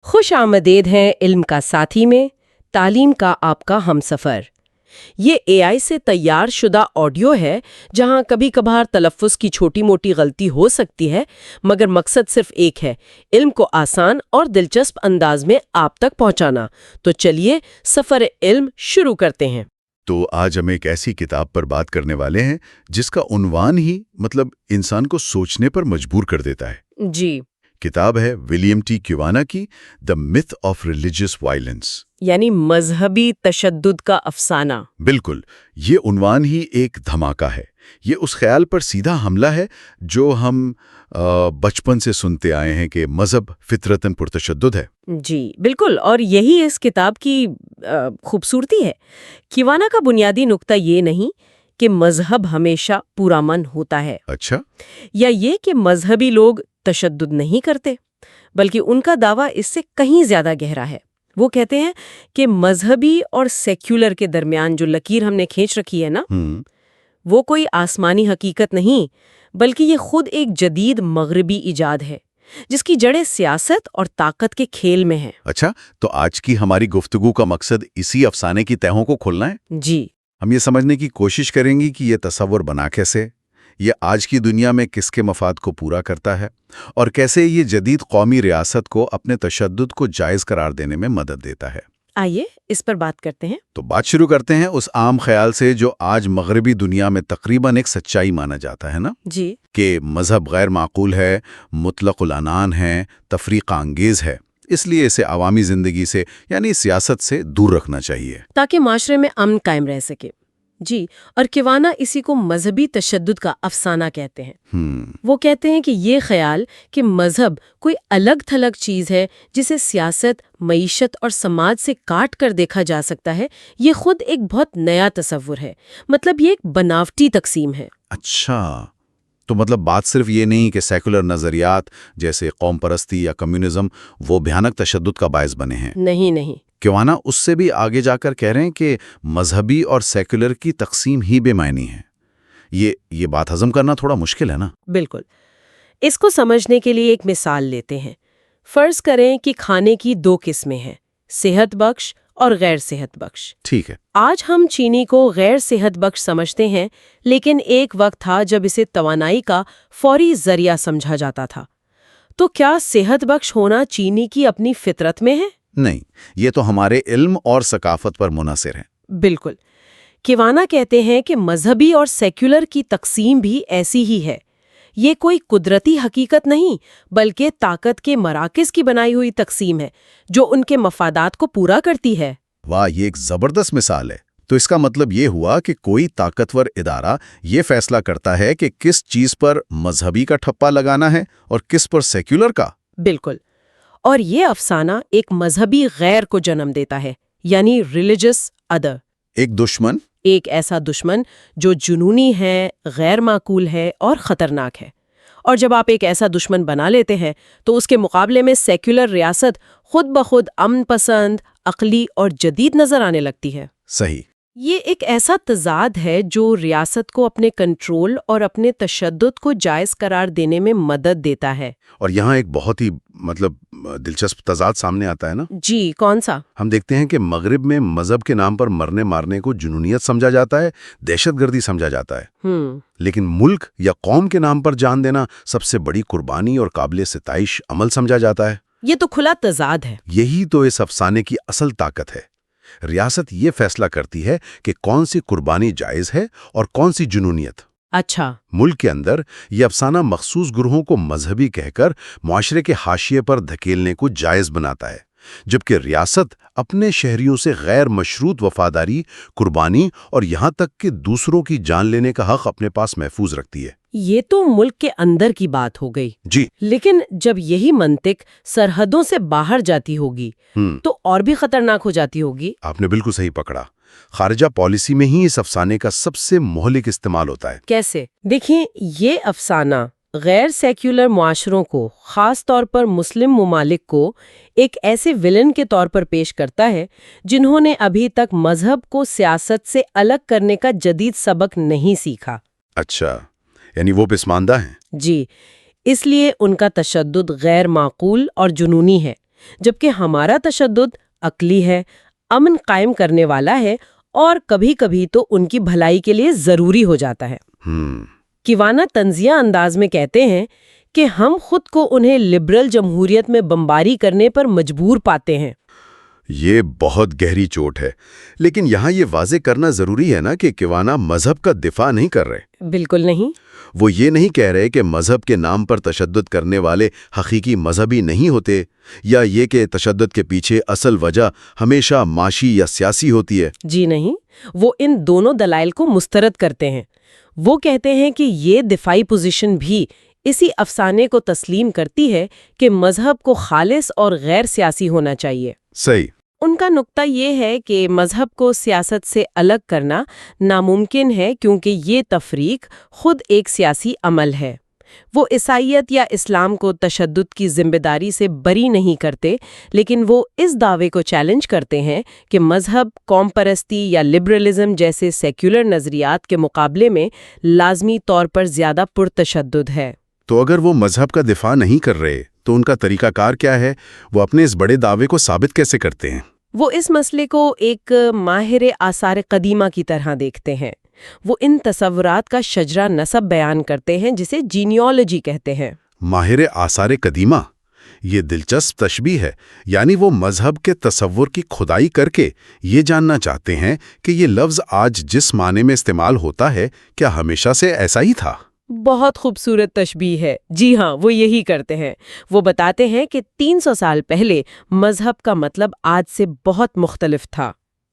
خوش آمدید ہیں علم کا ساتھی میں، تعلیم کا آپ کا ہمسفر۔ یہ اے آئی سے تیار شدہ آڈیو ہے جہاں کبھی کبھار تلفظ کی چھوٹی موٹی غلطی ہو سکتی ہے، مگر مقصد صرف ایک ہے، علم کو آسان اور دلچسپ انداز میں آپ تک پہنچانا۔ تو چلیے سفر علم شروع کرتے ہیں۔ تو آج ہم ایک ایسی کتاب پر بات کرنے والے ہیں جس کا عنوان ہی انسان کو سوچنے پر مجبور کر دیتا ہے۔ جی، کتاب ہے ولیم ٹی کیوانا کی دا میتھ آف ریلیجیس وائلنس، یعنی مذہبی تشدد کا افسانہ۔ بالکل، یہ عنوان ہی ایک دھماکہ ہے۔ یہ اس خیال پر سیدھا حملہ ہے جو ہم بچپن سے سنتے آئے ہیں کہ مذہب فطرتاً پرتشدد ہے۔ جی بالکل، اور یہی اس کتاب کی خوبصورتی ہے۔ کیوانا کا بنیادی نقطہ یہ نہیں کہ مذہب ہمیشہ پرامن ہوتا ہے، اچھا، یا یہ کہ مذہبی لوگ تشدد نہیں کرتے، بلکہ ان کا دعویٰ اس سے کہیں زیادہ گہرا ہے۔ وہ کہتے ہیں کہ مذہبی اور سیکولر کے درمیان جو لکیر ہم نے کھینچ رکھی ہے نا، وہ کوئی آسمانی حقیقت نہیں، بلکہ یہ خود ایک جدید مغربی ایجاد ہے جس کی جڑیں سیاست اور طاقت کے کھیل میں ہیں۔ اچھا، تو آج کی ہماری گفتگو کا مقصد اسی افسانے کی تہوں کو کھولنا ہے۔ جی، ہم یہ سمجھنے کی کوشش کریں گے کہ یہ تصور بنا کیسے، یہ آج کی دنیا میں کس کے مفاد کو پورا کرتا ہے، اور کیسے یہ جدید قومی ریاست کو اپنے تشدد کو جائز قرار دینے میں مدد دیتا ہے۔ آئیے اس پر بات کرتے ہیں۔ تو بات شروع کرتے ہیں اس عام خیال سے جو آج مغربی دنیا میں تقریباً ایک سچائی مانا جاتا ہے نا، جی، کہ مذہب غیر معقول ہے، مطلق العنان ہے، تفریقہ انگیز ہے، اس لیے اسے عوامی زندگی سے یعنی سیاست سے دور رکھنا چاہیے تاکہ معاشرے میں امن قائم رہ سکے۔ جی، اور کیوانا اسی کو مذہبی تشدد کا افسانہ کہتے ہیں۔ وہ کہتے ہیں کہ یہ خیال کہ مذہب کوئی الگ تھلگ چیز ہے جسے سیاست، معیشت اور سماج سے کاٹ کر دیکھا جا سکتا ہے، یہ خود ایک بہت نیا تصور ہے۔ مطلب یہ ایک بناوٹی تقسیم ہے۔ اچھا، تو بات صرف یہ نہیں کہ سیکولر نظریات جیسے قوم پرستی یا کمیونزم وہ بھیانک تشدد کا باعث بنے ہیں۔ نہیں، کیوانا اس سے بھی آگے جا کر کہہ رہے ہیں کہ مذہبی اور سیکولر کی تقسیم ہی بے معنی ہے۔ یہ بات ہضم کرنا تھوڑا مشکل ہے نا؟ بالکل۔ اس کو سمجھنے کے لیے ایک مثال لیتے ہیں۔ فرض کریں کہ کھانے کی دو قسمیں ہیں، صحت بخش اور غیر صحت بخش۔ ٹھیک ہے۔ آج ہم چینی کو غیر صحت بخش سمجھتے ہیں، لیکن ایک وقت تھا جب اسے توانائی کا فوری ذریعہ سمجھا جاتا تھا۔ تو کیا صحت بخش ہونا چینی کی اپنی فطرت میں ہے؟ نہیں، یہ تو ہمارے علم اور ثقافت پر منحصر ہے۔ بالکل۔ کیوانا کہتے ہیں کہ مذہبی اور سیکولر کی تقسیم بھی ایسی ہی ہے۔ یہ کوئی قدرتی حقیقت نہیں، بلکہ طاقت کے مراکز کی بنائی ہوئی تقسیم ہے جو ان کے مفادات کو پورا کرتی ہے۔ واہ، یہ ایک زبردست مثال ہے۔ تو اس کا مطلب یہ ہوا کہ کوئی طاقتور ادارہ یہ فیصلہ کرتا ہے کہ کس چیز پر مذہبی کا ٹھپا لگانا ہے اور کس پر سیکولر کا۔ بالکل، اور یہ افسانہ ایک مذہبی غیر کو جنم دیتا ہے، یعنی ریلیجس ادر۔ ایک دشمن، ایک ایسا دشمن جو جنونی ہے، غیر معقول ہے اور خطرناک ہے۔ اور جب آپ ایک ایسا دشمن بنا لیتے ہیں تو اس کے مقابلے میں سیکولر ریاست خود بخود امن پسند، عقلی اور جدید نظر آنے لگتی ہے۔ صحیح۔ یہ ایک ایسا تضاد ہے جو ریاست کو اپنے کنٹرول اور اپنے تشدد کو جائز قرار دینے میں مدد دیتا ہے۔ اور یہاں ایک بہت ہی دلچسپ تضاد سامنے آتا ہے نا۔ جی، کون سا؟ ہم دیکھتے ہیں کہ مغرب میں مذہب کے نام پر مرنے مارنے کو جنونیت سمجھا جاتا ہے، دہشت گردی سمجھا جاتا ہے۔ لیکن ملک یا قوم کے نام پر جان دینا سب سے بڑی قربانی اور قابل ستائش عمل سمجھا جاتا ہے۔ یہ تو کھلا تضاد ہے۔ یہی تو اس افسانے کی اصل طاقت ہے۔ ریاست یہ فیصلہ کرتی ہے کہ کون سی قربانی جائز ہے اور کون سی جنونیت۔ اچھا۔ ملک کے اندر یہ افسانہ مخصوص گروہوں کو مذہبی کہہ کر معاشرے کے حاشیے پر دھکیلنے کو جائز بناتا ہے، جبکہ ریاست اپنے شہریوں سے غیر مشروط وفاداری، قربانی اور یہاں تک کہ دوسروں کی جان لینے کا حق اپنے پاس محفوظ رکھتی ہے۔ یہ تو ملک کے اندر کی بات ہو گئی۔ جی، لیکن جب یہی منطق سرحدوں سے باہر جاتی ہوگی تو اور بھی خطرناک ہو جاتی ہوگی۔ آپ نے بالکل صحیح پکڑا۔ خارجہ پالیسی میں ہی اس افسانے کا سب سے مہلک استعمال ہوتا ہے۔ کیسے؟ دیکھیں، یہ افسانہ غیر سیکولر معاشروں کو، خاص طور پر مسلم ممالک کو، ایک ایسے ولن کے طور پر پیش کرتا ہے جنہوں نے ابھی تک مذہب کو سیاست سے الگ کرنے کا جدید سبق نہیں سیکھا۔ اچھا، یعنی وہ پسماندہ ہیں۔ جی، اس لیے ان کا تشدد غیر معقول اور جنونی ہے۔ جبکہ ہمارا تشدد عقلی ہے، امن قائم کرنے والا ہے اور کبھی کبھی تو ان کی بھلائی کے لیے ضروری ہو جاتا ہے۔ کیوانا طنزیہ انداز میں کہتے ہیں کہ ہم خود کو انہیں لبرل جمہوریت میں بمباری کرنے پر مجبور پاتے ہیں۔ یہ بہت گہری چوٹ ہے، لیکن یہاں یہ واضح کرنا ضروری ہے نا کہ کیوانا مذہب کا دفاع نہیں کر رہے۔ بالکل نہیں۔ وہ یہ نہیں کہہ رہے کہ مذہب کے نام پر تشدد کرنے والے حقیقی مذہبی نہیں ہوتے، یا یہ کہ تشدد کے پیچھے اصل وجہ ہمیشہ معاشی یا سیاسی ہوتی ہے۔ جی نہیں، وہ ان دونوں دلائل کو مسترد کرتے ہیں۔ وہ کہتے ہیں کہ یہ دفاعی پوزیشن بھی اسی افسانے کو تسلیم کرتی ہے کہ مذہب کو خالص اور غیر سیاسی ہونا چاہیے۔ صحیح۔ ان کا نقطہ یہ ہے کہ مذہب کو سیاست سے الگ کرنا ناممکن ہے کیونکہ یہ تفریق خود ایک سیاسی عمل ہے۔ وہ عیسائیت یا اسلام کو تشدد کی ذمہ داری سے بری نہیں کرتے، لیکن وہ اس دعوے کو چیلنج کرتے ہیں کہ مذہب قوم پرستی یا لبرلزم جیسے سیکولر نظریات کے مقابلے میں لازمی طور پر زیادہ پرتشدد ہے۔ تو اگر وہ مذہب کا دفاع نہیں کر رہے تو ان کا طریقہ کار کیا ہے؟ وہ اپنے اس بڑے دعوے کو ثابت کیسے کرتے ہیں؟ وہ اس مسئلے کو ایک ماہر آثار قدیمہ کی طرح دیکھتے ہیں۔ وہ ان تصورات کا شجرہ نسب بیان کرتے ہیں جسے جینیالوجی کہتے ہیں۔ ماہر آثار قدیمہ، یہ دلچسپ تشبیہ ہے۔ یعنی وہ مذہب کے تصور کی کھدائی کر کے یہ جاننا چاہتے ہیں کہ یہ لفظ آج جس معنی میں استعمال ہوتا ہے کیا ہمیشہ سے ایسا ہی تھا؟ بہت خوبصورت تشبیہ ہے۔ جی ہاں، وہ یہی کرتے ہیں۔ وہ بتاتے ہیں کہ 300 سال پہلے مذہب کا مطلب آج سے بہت مختلف تھا۔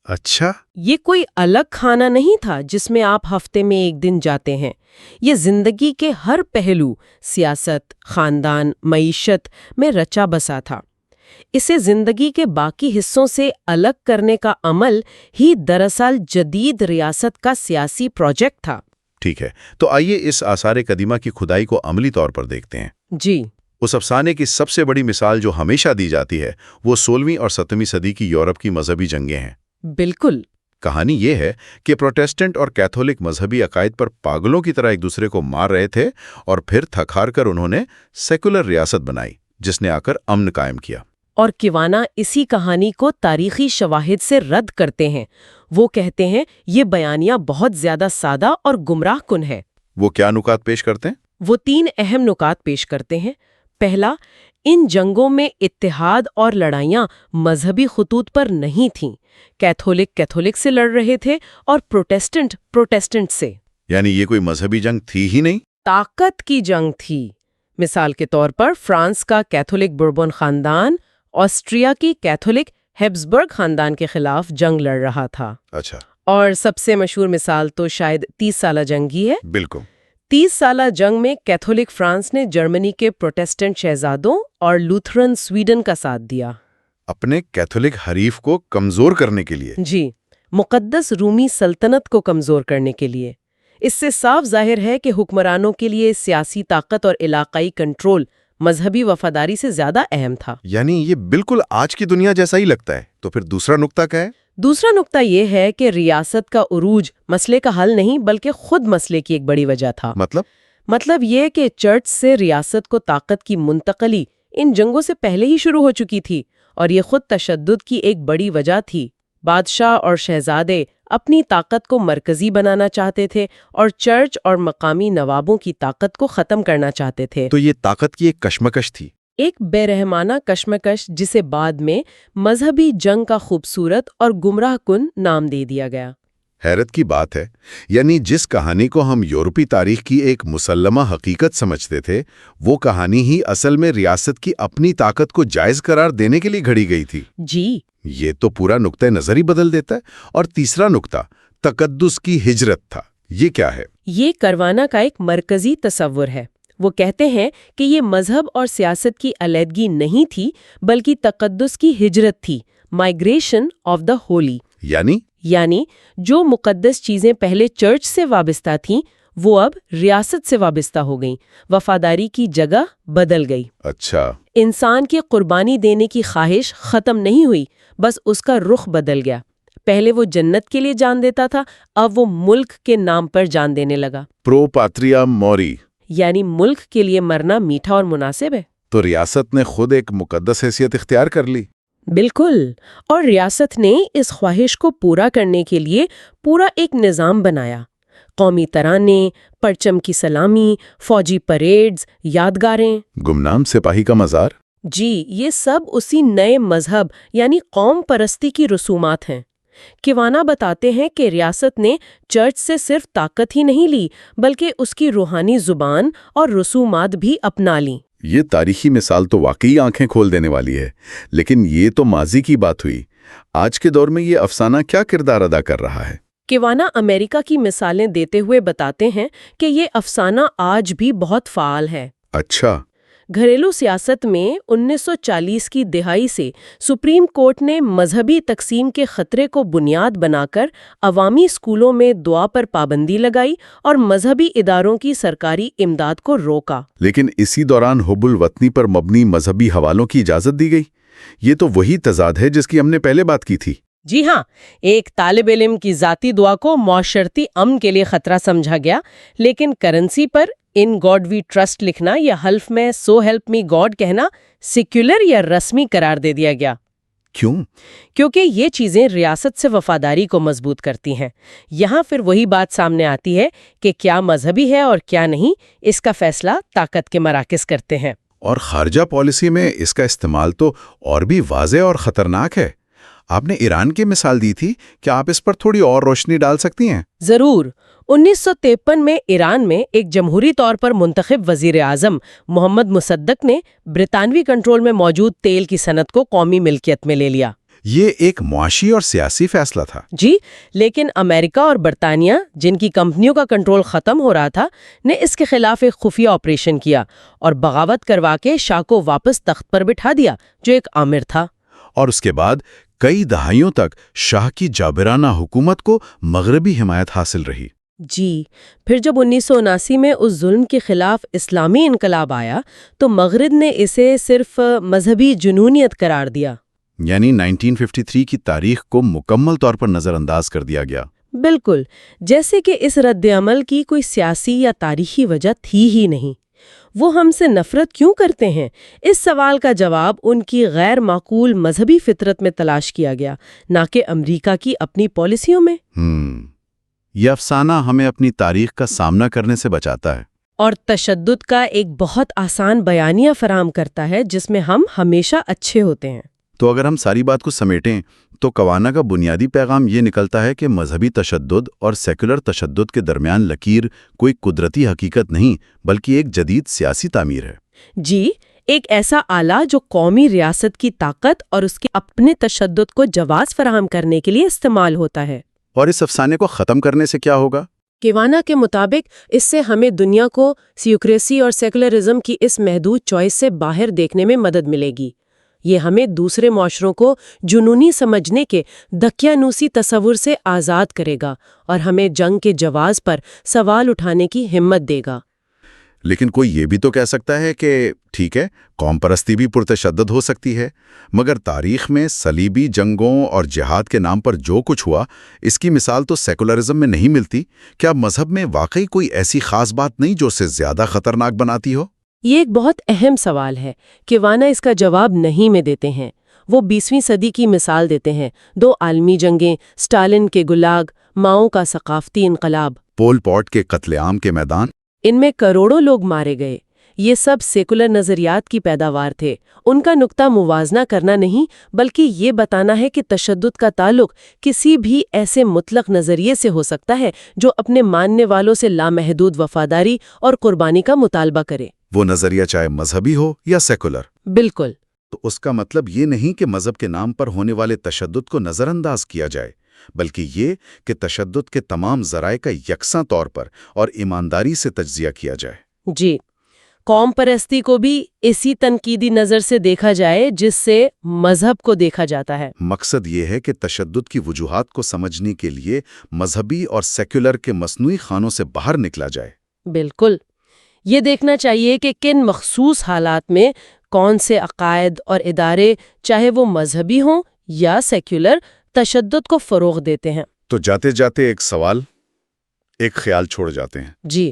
اچھا۔ یہ کوئی الگ کھانا نہیں تھا جس میں آپ ہفتے میں ایک دن جاتے ہیں۔ یہ زندگی کے ہر پہلو، سیاست، خاندان، معیشت میں رچا بسا تھا۔ اسے زندگی کے باقی حصوں سے الگ کرنے کا عمل ہی دراصل جدید ریاست کا سیاسی پروجیکٹ تھا۔ ٹھیک ہے، تو آئیے اس آثار قدیمہ کی کھدائی کو عملی طور پر دیکھتے ہیں۔ جی۔ اس افسانے کی سب سے بڑی مثال جو ہمیشہ دی جاتی ہے وہ 16ویں اور 17ویں صدی کی یورپ کی مذہبی جنگیں ہیں۔ بالکل۔ کہانی یہ ہے کہ پروٹیسٹنٹ اور کیتھولک مذہبی عقائد پر پاگلوں کی طرح ایک دوسرے کو مار رہے تھے، اور پھر تھک ہار کر انہوں نے سیکولر ریاست بنائی جس نے آ کر امن قائم کیا۔ اور کیوانا اسی کہانی کو تاریخی شواہد سے رد کرتے ہیں۔ وہ کہتے ہیں یہ بیانیہ بہت زیادہ سادہ اور گمراہ کن ہے۔ وہ کیا نکات پیش کرتے ہیں؟ وہ 3 اہم نکات پیش کرتے ہیں۔ پہلا، ان جنگوں میں اتحاد اور لڑائیاں مذہبی خطوط پر نہیں تھیں۔ کیتھولک سے لڑ رہے تھے اور پروٹیسٹنٹ سے۔ یعنی یہ کوئی مذہبی جنگ تھی ہی نہیں، طاقت کی جنگ تھی۔ مثال کے طور پر فرانس کا کیتھولک بوربون خاندان آسٹریا کی کیتھولک ہیبسبرگ خاندان کے خلاف جنگ لڑ رہا تھا۔ اچھا۔ اور سب سے مشہور مثال تو شاید 30 سالہ جنگ ہی ہے۔ بالکل۔ 30 سالہ جنگ میں کیتھولک فرانس نے جرمنی کے پروٹیسٹنٹ شہزادوں اور لوتھرن سویڈن کا ساتھ دیا، اپنے کیتھولک حریف کو کمزور کرنے کے لیے۔ جی، مقدس رومی سلطنت کو کمزور کرنے کے لیے۔ اس سے صاف ظاہر ہے کہ حکمرانوں کے لیے سیاسی طاقت اور علاقائی کنٹرول مذہبی وفاداری سے زیادہ اہم تھا۔ یعنی یہ بالکل آج کی دنیا جیسا ہی لگتا ہے۔ تو پھر دوسرا نقطہ کیا ہے؟ دوسرا نقطہ یہ ہے کہ ریاست کا عروج مسئلے کا حل نہیں بلکہ خود مسئلے کی ایک بڑی وجہ تھا۔ مطلب یہ کہ چرچ سے ریاست کو طاقت کی منتقلی ان جنگوں سے پہلے ہی شروع ہو چکی تھی، اور یہ خود تشدد کی ایک بڑی وجہ تھی۔ بادشاہ اور شہزادے اپنی طاقت کو مرکزی بنانا چاہتے تھے اور چرچ اور مقامی نوابوں کی طاقت کو ختم کرنا چاہتے تھے۔ تو یہ طاقت کی ایک کشمکش تھی، ایک بے رحمانہ کشمکش جسے بعد میں مذہبی جنگ کا خوبصورت اور گمراہ کن نام دے دیا گیا۔ حیرت کی بات ہے، یعنی جس کہانی کو ہم یورپی تاریخ کی ایک مسلمہ حقیقت سمجھتے تھے، وہ کہانی ہی اصل میں ریاست کی اپنی طاقت کو جائز قرار دینے کے لیے گھڑی گئی تھی۔ جی، یہ تو پورا نقطہ نظر ہی بدل دیتا ہے۔ اور تیسرا نقطہ تقدس کی ہجرت تھا، یہ کیا ہے؟ یہ کروانا کا ایک مرکزی تصور ہے۔ وہ کہتے ہیں کہ یہ مذہب اور سیاست کی علیحدگی نہیں تھی بلکہ تقدس کی ہجرت تھی، مائگریشن آف دا ہولی۔ یعنی جو مقدس چیزیں پہلے چرچ سے وابستہ تھیں وہ اب ریاست سے وابستہ ہو گئیں، وفاداری کی جگہ بدل گئی۔ اچھا۔ انسان کی قربانی دینے کی خواہش ختم نہیں ہوئی، بس اس کا رخ بدل گیا۔ پہلے وہ جنت کے لیے جان دیتا تھا، اب وہ ملک کے نام پر جان دینے لگا۔ پرو پاتریا موری، یعنی ملک کے لیے مرنا میٹھا اور مناسب ہے۔ تو ریاست نے خود ایک مقدس حیثیت اختیار کر لی۔ بالکل، اور ریاست نے اس خواہش کو پورا کرنے کے لیے پورا ایک نظام بنایا۔ قومی ترانے، پرچم کی سلامی، فوجی پریڈز، یادگاریں۔ گمنام سپاہی کا مزار؟ جی، یہ سب اسی نئے مذہب یعنی قوم پرستی کی رسومات ہیں۔ کیوانا بتاتے ہیں کہ ریاست نے چرچ سے صرف طاقت ہی نہیں لی بلکہ اس کی روحانی زبان اور رسومات بھی اپنا لیں۔ یہ تاریخی مثال تو واقعی آنکھیں کھول دینے والی ہے، لیکن یہ تو ماضی کی بات ہوئی۔ آج کے دور میں یہ افسانہ کیا کردار ادا کر رہا ہے؟ کیوانا امریکہ کی مثالیں دیتے ہوئے بتاتے ہیں کہ یہ افسانہ آج بھی بہت فعال ہے۔ اچھا۔ گھریلو سیاست میں 1940 کی دہائی سے سپریم کورٹ نے مذہبی تقسیم کے خطرے کو بنیاد بنا کر عوامی اسکولوں میں دعا پر پابندی لگائی اور مذہبی اداروں کی سرکاری امداد کو روکا۔ لیکن اسی دوران حب الوطنی پر مبنی مذہبی حوالوں کی اجازت دی گئی۔ یہ تو وہی تضاد ہے جس کی ہم نے پہلے بات کی تھی۔ جی ہاں، ایک طالب علم کی ذاتی دعا کو معاشرتی امن کے لیے خطرہ سمجھا گیا، لیکن کرنسی پر ان گاڈ وی ٹرسٹ لکھنا یا حلف میں سو ہیلپ می گاڈ کہنا سیکولر یا رسمی قرار دے دیا گیا۔ کیوں؟ کیونکہ یہ چیزیں ریاست سے وفاداری کو مضبوط کرتی ہیں۔ یہاں پھر وہی بات سامنے آتی ہے کہ کیا مذہبی ہے اور کیا نہیں، اس کا فیصلہ طاقت کے مراکز کرتے ہیں۔ اور خارجہ پالیسی میں اس کا استعمال تو اور بھی واضح اور خطرناک ہے۔ آپ نے ایران کی مثال دی تھی، کیا آپ اس پر تھوڑی اور روشنی ڈال سکتی ہیں؟ ضرور۔ 1953 میں ایران میں ایک جمہوری طور پر منتخب وزیر اعظم محمد مصدق نے برطانوی کنٹرول میں موجود تیل کی صنعت کو قومی ملکیت میں لے لیا۔ یہ ایک معاشی اور سیاسی فیصلہ تھا۔ جی، لیکن امریکہ اور برطانیہ، جن کی کمپنیوں کا کنٹرول ختم ہو رہا تھا، نے اس کے خلاف ایک خفیہ آپریشن کیا اور بغاوت کروا کے شاہ کو واپس تخت پر بٹھا دیا، جو ایک آمر تھا۔ اور اس کے بعد کئی دہائیوں تک شاہ کی جابرانہ حکومت کو مغربی حمایت حاصل رہی۔ جی، پھر جب 1979 میں اس ظلم کے خلاف اسلامی انقلاب آیا تو مغرب نے اسے صرف مذہبی جنونیت قرار دیا۔ یعنی 1953 کی تاریخ کو مکمل طور پر نظر انداز کر دیا گیا۔ بالکل، جیسے کہ اس رد عمل کی کوئی سیاسی یا تاریخی وجہ تھی ہی نہیں۔ وہ ہم سے نفرت کیوں کرتے ہیں؟ اس سوال کا جواب ان کی غیر معقول مذہبی فطرت میں تلاش کیا گیا، نہ کہ امریکہ کی اپنی پالیسیوں میں۔ یہ افسانہ ہمیں اپنی تاریخ کا سامنا کرنے سے بچاتا ہے اور تشدد کا ایک بہت آسان بیانیہ فراہم کرتا ہے جس میں ہم ہمیشہ اچھے ہوتے ہیں۔ تو اگر ہم ساری بات کو سمیٹیں تو کیوانا کا بنیادی پیغام یہ نکلتا ہے کہ مذہبی تشدد اور سیکولر تشدد کے درمیان لکیر کوئی قدرتی حقیقت نہیں بلکہ ایک جدید سیاسی تعمیر ہے۔ جی، ایک ایسا آلہ جو قومی ریاست کی طاقت اور اس کے اپنے تشدد کو جواز فراہم کرنے کے لیے استعمال ہوتا ہے۔ اور اس افسانے کو ختم کرنے سے کیا ہوگا؟ کیوانا کے مطابق اس سے ہمیں دنیا کو سیکریسی اور سیکولرزم کی اس محدود چوائس سے باہر دیکھنے میں مدد ملے گی۔ یہ ہمیں دوسرے معاشروں کو جنونی سمجھنے کے دقیانوسی تصور سے آزاد کرے گا اور ہمیں جنگ کے جواز پر سوال اٹھانے کی ہمت دے گا۔ لیکن کوئی یہ بھی تو کہہ سکتا ہے کہ ٹھیک ہے، قوم پرستی بھی پرتشدد ہو سکتی ہے، مگر تاریخ میں صلیبی جنگوں اور جہاد کے نام پر جو کچھ ہوا، اس کی مثال تو سیکولرزم میں نہیں ملتی۔ کیا مذہب میں واقعی کوئی ایسی خاص بات نہیں جو اسے زیادہ خطرناک بناتی ہو؟ یہ ایک بہت اہم سوال ہے۔ کیوانا اس کا جواب نہیں میں دیتے ہیں۔ وہ 20ویں صدی کی مثال دیتے ہیں، 2 عالمی جنگیں، اسٹالن کے گلاگ، ماؤ کا ثقافتی انقلاب، پول پاٹ کے قتل عام کے میدان۔ ان میں کروڑوں لوگ مارے گئے۔ یہ سب سیکولر نظریات کی پیداوار تھے۔ ان کا نقطہ موازنہ کرنا نہیں بلکہ یہ بتانا ہے کہ تشدد کا تعلق کسی بھی ایسے مطلق نظریے سے ہو سکتا ہے جو اپنے ماننے والوں سے لامحدود وفاداری اور قربانی کا مطالبہ کرے، وہ نظریہ چاہے مذہبی ہو یا سیکولر۔ بالکل۔ تو اس کا مطلب یہ نہیں کہ مذہب کے نام پر ہونے والے تشدد کو نظر انداز کیا جائے، بلکہ یہ کہ تشدد کے تمام ذرائع کا یکساں طور پر اور ایمانداری سے تجزیہ کیا جائے۔ جی، قوم پرستی کو بھی اسی تنقیدی نظر سے دیکھا جائے جس سے مذہب کو دیکھا جاتا ہے۔ مقصد یہ ہے کہ تشدد کی وجوہات کو سمجھنے کے لیے مذہبی اور سیکولر کے مصنوعی خانوں سے باہر نکلا جائے۔ بالکل، یہ دیکھنا چاہیے کہ کن مخصوص حالات میں کون سے عقائد اور ادارے، چاہے وہ مذہبی ہوں یا سیکولر، تشدد کو فروغ دیتے ہیں۔ تو جاتے جاتے ایک سوال، ایک خیال چھوڑ جاتے ہیں۔ جی،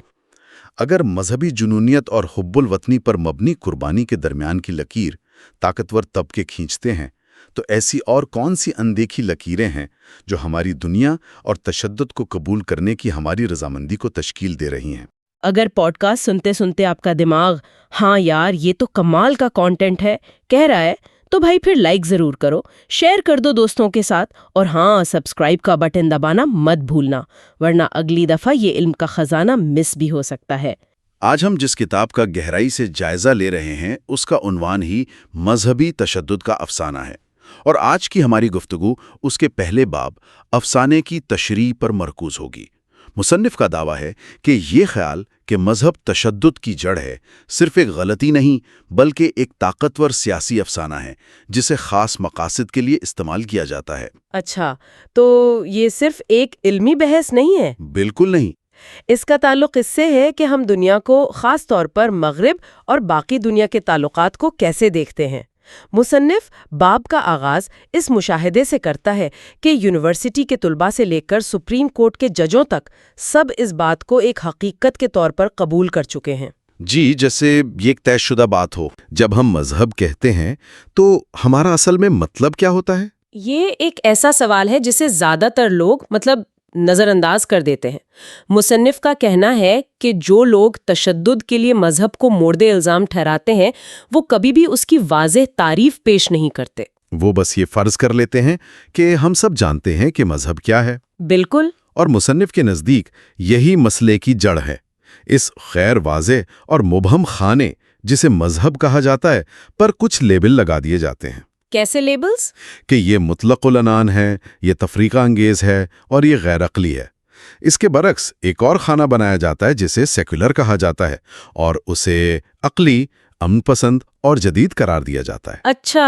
اگر مذہبی جنونیت اور حب الوطنی پر مبنی قربانی کے درمیان کی لکیر طاقتور طبقے کھینچتے ہیں تو ایسی اور کون سی اندیکھی لکیریں ہیں جو ہماری دنیا اور تشدد کو قبول کرنے کی ہماری رضامندی کو تشکیل دے رہی ہیں؟ اگر پوڈ کاسٹ سنتے سنتے آپ کا دماغ ہاں یار یہ تو کمال کا کانٹینٹ ہے کہہ رہا ہے تو بھائی پھر لائک ضرور کرو، شیئر کر دو دوستوں کے ساتھ، اور ہاں سبسکرائب کا بٹن دبانا مت بھولنا، ورنہ اگلی دفعہ یہ علم کا خزانہ مس بھی ہو سکتا ہے۔ آج ہم جس کتاب کا گہرائی سے جائزہ لے رہے ہیں اس کا عنوان ہی مذہبی تشدد کا افسانہ ہے، اور آج کی ہماری گفتگو اس کے پہلے باب افسانے کی تشریح پر مرکوز ہوگی۔ مصنف کا دعویٰ ہے کہ یہ خیال کہ مذہب تشدد کی جڑ ہے صرف ایک غلطی نہیں بلکہ ایک طاقتور سیاسی افسانہ ہے جسے خاص مقاصد کے لیے استعمال کیا جاتا ہے۔ اچھا، تو یہ صرف ایک علمی بحث نہیں ہے؟ بالکل نہیں۔ اس کا تعلق اس سے ہے کہ ہم دنیا کو، خاص طور پر مغرب اور باقی دنیا کے تعلقات کو کیسے دیکھتے ہیں۔ مصنف باب کا آغاز اس مشاہدے سے کرتا ہے کہ یونیورسٹی کے طلباء سے لے کر سپریم کورٹ کے ججوں تک سب اس بات کو ایک حقیقت کے طور پر قبول کر چکے ہیں۔ جی، جیسے یہ ایک طے شدہ بات ہو۔ جب ہم مذہب کہتے ہیں تو ہمارا اصل میں مطلب کیا ہوتا ہے؟ یہ ایک ایسا سوال ہے جسے زیادہ تر لوگ نظر انداز کر دیتے ہیں۔ مصنف کا کہنا ہے کہ جو لوگ تشدد کے لیے مذہب کو مورد الزام ٹھہراتے ہیں وہ کبھی بھی اس کی واضح تعریف پیش نہیں کرتے۔ وہ بس یہ فرض کر لیتے ہیں کہ ہم سب جانتے ہیں کہ مذہب کیا ہے۔ بالکل۔ اور مصنف کے نزدیک یہی مسئلے کی جڑ ہے۔ اس غیر واضح اور مبہم خانے جسے مذہب کہا جاتا ہے پر کچھ لیبل لگا دیے جاتے ہیں۔ کیسے لیبلز؟ کہ یہ مطلق العنان ہے، یہ تفریقہ انگیز ہے اور یہ غیر عقلی ہے۔ اس کے برعکس ایک اور خانہ بنایا جاتا ہے جسے سیکولر کہا جاتا ہے اور اسے عقلی، امن پسند اور جدید قرار دیا جاتا ہے۔ اچھا۔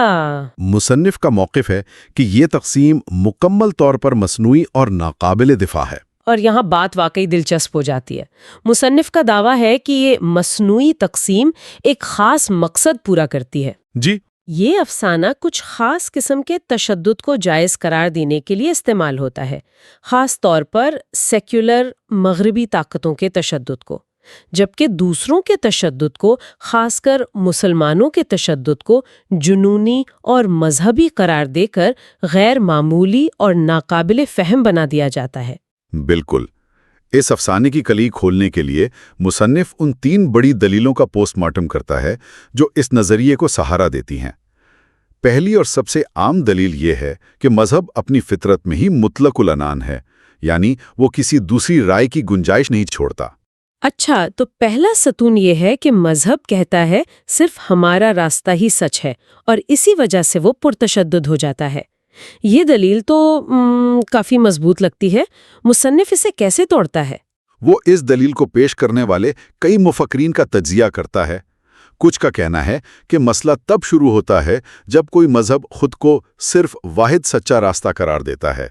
مصنف کا موقف ہے کہ یہ تقسیم مکمل طور پر مصنوعی اور ناقابل دفاع ہے۔ اور یہاں بات واقعی دلچسپ ہو جاتی ہے۔ مصنف کا دعویٰ ہے کہ یہ مصنوعی تقسیم ایک خاص مقصد پورا کرتی ہے۔ جی، یہ افسانہ کچھ خاص قسم کے تشدد کو جائز قرار دینے کے لیے استعمال ہوتا ہے، خاص طور پر سیکولر مغربی طاقتوں کے تشدد کو، جبکہ دوسروں کے تشدد کو، خاص کر مسلمانوں کے تشدد کو جنونی اور مذہبی قرار دے کر غیر معمولی اور ناقابل فہم بنا دیا جاتا ہے۔ بالکل۔ اس افسانے کی کلی کھولنے کے لیے مصنف ان 3 بڑی دلیلوں کا پوسٹ مارٹم کرتا ہے جو اس نظریے کو سہارا دیتی ہیں۔ پہلی اور سب سے عام دلیل یہ ہے کہ مذہب اپنی فطرت میں ہی مطلق العنان ہے، یعنی وہ کسی دوسری رائے کی گنجائش نہیں چھوڑتا۔ اچھا، تو پہلا ستون یہ ہے کہ مذہب کہتا ہے صرف ہمارا راستہ ہی سچ ہے اور اسی وجہ سے وہ پرتشدد ہو جاتا ہے۔ یہ دلیل تو کافی مضبوط لگتی ہے۔ مصنف اسے کیسے توڑتا ہے؟ وہ اس دلیل کو پیش کرنے والے کئی مفکرین کا تجزیہ کرتا ہے۔ کچھ کا کہنا ہے کہ مسئلہ تب شروع ہوتا ہے جب کوئی مذہب خود کو صرف واحد سچا راستہ قرار دیتا ہے،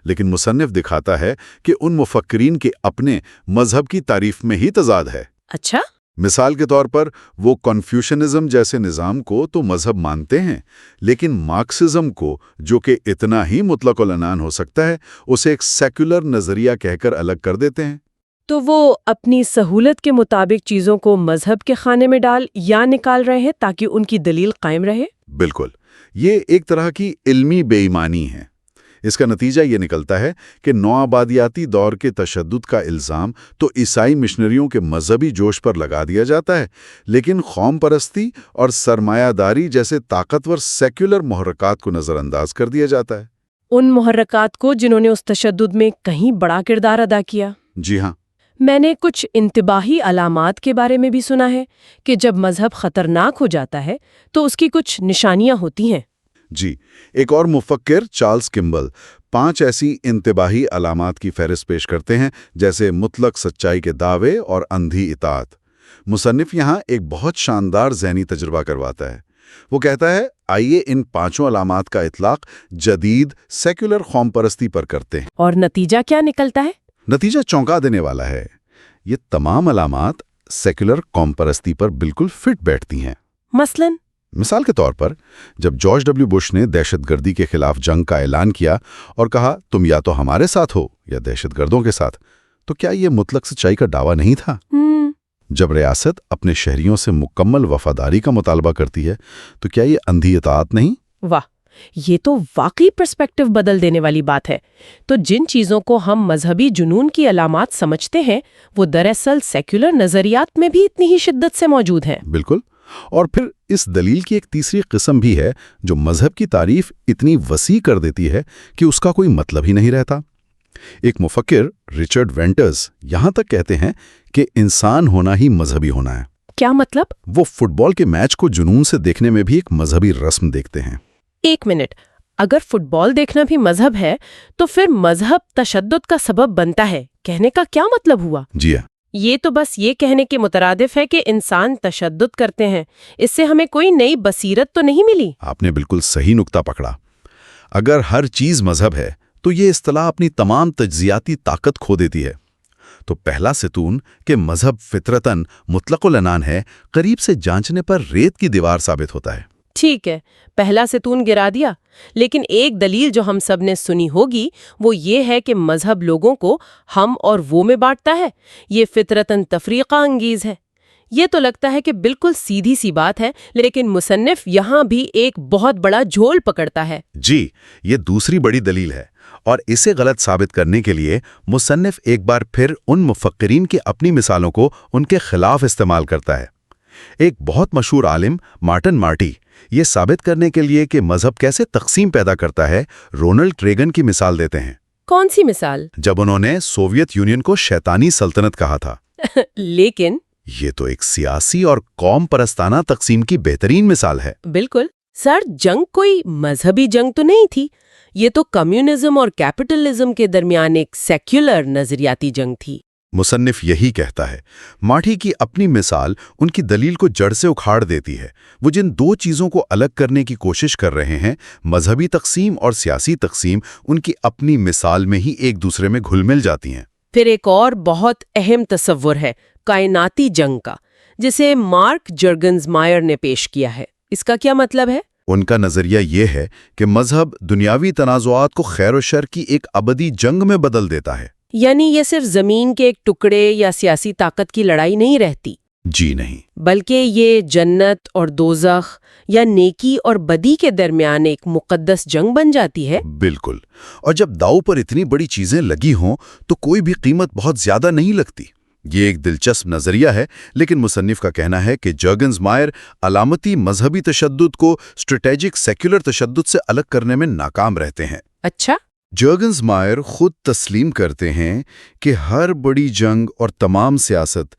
لیکن مصنف دکھاتا ہے کہ ان مفکرین کے اپنے مذہب کی تعریف میں ہی تضاد ہے۔ اچھا؟ مثال کے طور پر وہ کنفیوشنزم جیسے نظام کو تو مذہب مانتے ہیں، لیکن مارکسزم کو، جو کہ اتنا ہی مطلق العنان ہو سکتا ہے، اسے ایک سیکولر نظریہ کہہ کر الگ کر دیتے ہیں۔ تو وہ اپنی سہولت کے مطابق چیزوں کو مذہب کے خانے میں ڈال یا نکال رہے ہیں تاکہ ان کی دلیل قائم رہے؟ بالکل، یہ ایک طرح کی علمی بے ایمانی ہے۔ اس کا نتیجہ یہ نکلتا ہے کہ نوآبادیاتی دور کے تشدد کا الزام تو عیسائی مشنریوں کے مذہبی جوش پر لگا دیا جاتا ہے، لیکن قوم پرستی اور سرمایہ داری جیسے طاقتور سیکولر محرکات کو نظر انداز کر دیا جاتا ہے۔ ان محرکات کو جنہوں نے اس تشدد میں کہیں بڑا کردار ادا کیا؟ جی ہاں۔ میں نے کچھ انتباہی علامات کے بارے میں بھی سنا ہے کہ جب مذہب خطرناک ہو جاتا ہے تو اس کی کچھ نشانیاں ہوتی ہیں۔ جی، ایک اور مفکر چارلز کمبل 5 ایسی انتباہی علامات کی فہرست پیش کرتے ہیں، جیسے مطلق سچائی کے دعوے اور اندھی اطاعت۔ مصنف یہاں ایک بہت شاندار ذہنی تجربہ کرواتا ہے۔ وہ کہتا ہے، آئیے ان 5 علامات کا اطلاق جدید سیکولر قوم پرستی پر کرتے ہیں۔ اور نتیجہ کیا نکلتا ہے؟ نتیجہ چونکا دینے والا ہے۔ یہ تمام علامات سیکولر قوم پرستی پر بالکل فٹ بیٹھتی ہیں۔ مثال کے طور پر، جب جارج ڈبلیو بش نے دہشت گردی کے خلاف جنگ کا اعلان کیا اور کہا تم یا تو ہمارے ساتھ ہو یا دہشت گردوں کے ساتھ، تو کیا یہ مطلق سچائی کا دعویٰ نہیں تھا؟ جب ریاست اپنے شہریوں سے مکمل وفاداری کا مطالبہ کرتی ہے تو کیا یہ اندھی اطاعت نہیں؟ واہ، یہ تو واقعی پرسپیکٹو بدل دینے والی بات ہے۔ تو جن چیزوں کو ہم مذہبی جنون کی علامات سمجھتے ہیں وہ دراصل سیکولر نظریات میں بھی اتنی ہی شدت سے موجود ہیں۔ بالکل۔ اور پھر اس دلیل کی ایک تیسری قسم بھی ہے جو مذہب کی تعریف اتنی وسیع کر دیتی ہے کہ اس کا کوئی مطلب ہی نہیں رہتا۔ ایک مفکر رچرڈ وینٹرز یہاں تک کہتے ہیں کہ انسان ہونا ہی مذہبی ہونا ہے۔ کیا مطلب؟ وہ فٹ بال کے میچ کو جنون سے دیکھنے میں بھی ایک مذہبی رسم دیکھتے ہیں۔ ایک منٹ، اگر فٹ بال دیکھنا بھی مذہب ہے تو پھر مذہب تشدد کا سبب بنتا ہے کہنے کا کیا مطلب ہوا؟ جی ہاں، یہ تو بس یہ کہنے کے مترادف ہے کہ انسان تشدد کرتے ہیں۔ اس سے ہمیں کوئی نئی بصیرت تو نہیں ملی؟ آپ نے بالکل صحیح نقطہ پکڑا۔ اگر ہر چیز مذہب ہے تو یہ اصطلاح اپنی تمام تجزیاتی طاقت کھو دیتی ہے۔ تو پہلا ستون کہ مذہب فطرتاً مطلق العنان ہے قریب سے جانچنے پر ریت کی دیوار ثابت ہوتا ہے۔ ٹھیک ہے، پہلا ستون گرا دیا، لیکن ایک دلیل جو ہم سب نے سنی ہوگی وہ یہ ہے کہ مذہب لوگوں کو ہم اور وہ میں بانٹتا ہے۔ یہ فطرتاً تفریقہ انگیز ہے۔ یہ تو لگتا ہے کہ بالکل سیدھی سی بات ہے، لیکن مصنف یہاں بھی ایک بہت بڑا جھول پکڑتا ہے۔ جی، یہ دوسری بڑی دلیل ہے، اور اسے غلط ثابت کرنے کے لیے مصنف ایک بار پھر ان مفکرین کی اپنی مثالوں کو ان کے خلاف استعمال کرتا ہے۔ ایک بہت مشہور عالم مارٹن مارٹی یہ ثابت کرنے کے لیے کہ مذہب کیسے تقسیم پیدا کرتا ہے رونلڈ ریگن کی مثال دیتے ہیں۔ کون سی مثال؟ جب انہوں نے سوویت یونین کو شیطانی سلطنت کہا تھا۔ لیکن یہ تو ایک سیاسی اور قوم پرستانہ تقسیم کی بہترین مثال ہے۔ بالکل سر، جنگ کوئی مذہبی جنگ تو نہیں تھی، یہ تو کمیونزم اور کیپٹلزم کے درمیان ایک سیکولر نظریاتی جنگ تھی۔ مصنف یہی کہتا ہے۔ مارٹی کی اپنی مثال ان کی دلیل کو جڑ سے اکھاڑ دیتی ہے۔ وہ جن دو چیزوں کو الگ کرنے کی کوشش کر رہے ہیں، مذہبی تقسیم اور سیاسی تقسیم، ان کی اپنی مثال میں ہی ایک دوسرے میں گھل مل جاتی ہیں۔ پھر ایک اور بہت اہم تصور ہے کائناتی جنگ کا، جسے مارک جرگنز مائر نے پیش کیا ہے۔ اس کا کیا مطلب ہے؟ ان کا نظریہ یہ ہے کہ مذہب دنیاوی تنازعات کو خیر و شر کی ایک ابدی جنگ میں بدل دیتا ہے۔ یعنی یہ صرف زمین کے ایک ٹکڑے یا سیاسی طاقت کی لڑائی نہیں رہتی، جی نہیں، بلکہ یہ جنت اور دوزخ یا نیکی اور بدی کے درمیان ایک مقدس جنگ بن جاتی ہے۔ بالکل۔ اور جب داؤ پر اتنی بڑی چیزیں لگی ہوں تو کوئی بھی قیمت بہت زیادہ نہیں لگتی۔ یہ ایک دلچسپ نظریہ ہے، لیکن مصنف کا کہنا ہے کہ جرگنز مائر علامتی مذہبی تشدد کو اسٹریٹجک سیکولر تشدد سے الگ کرنے میں ناکام رہتے ہیں۔ اچھا، جرگنز مائر خود تسلیم کرتے ہیں کہ ہر بڑی جنگ اور تمام سیاست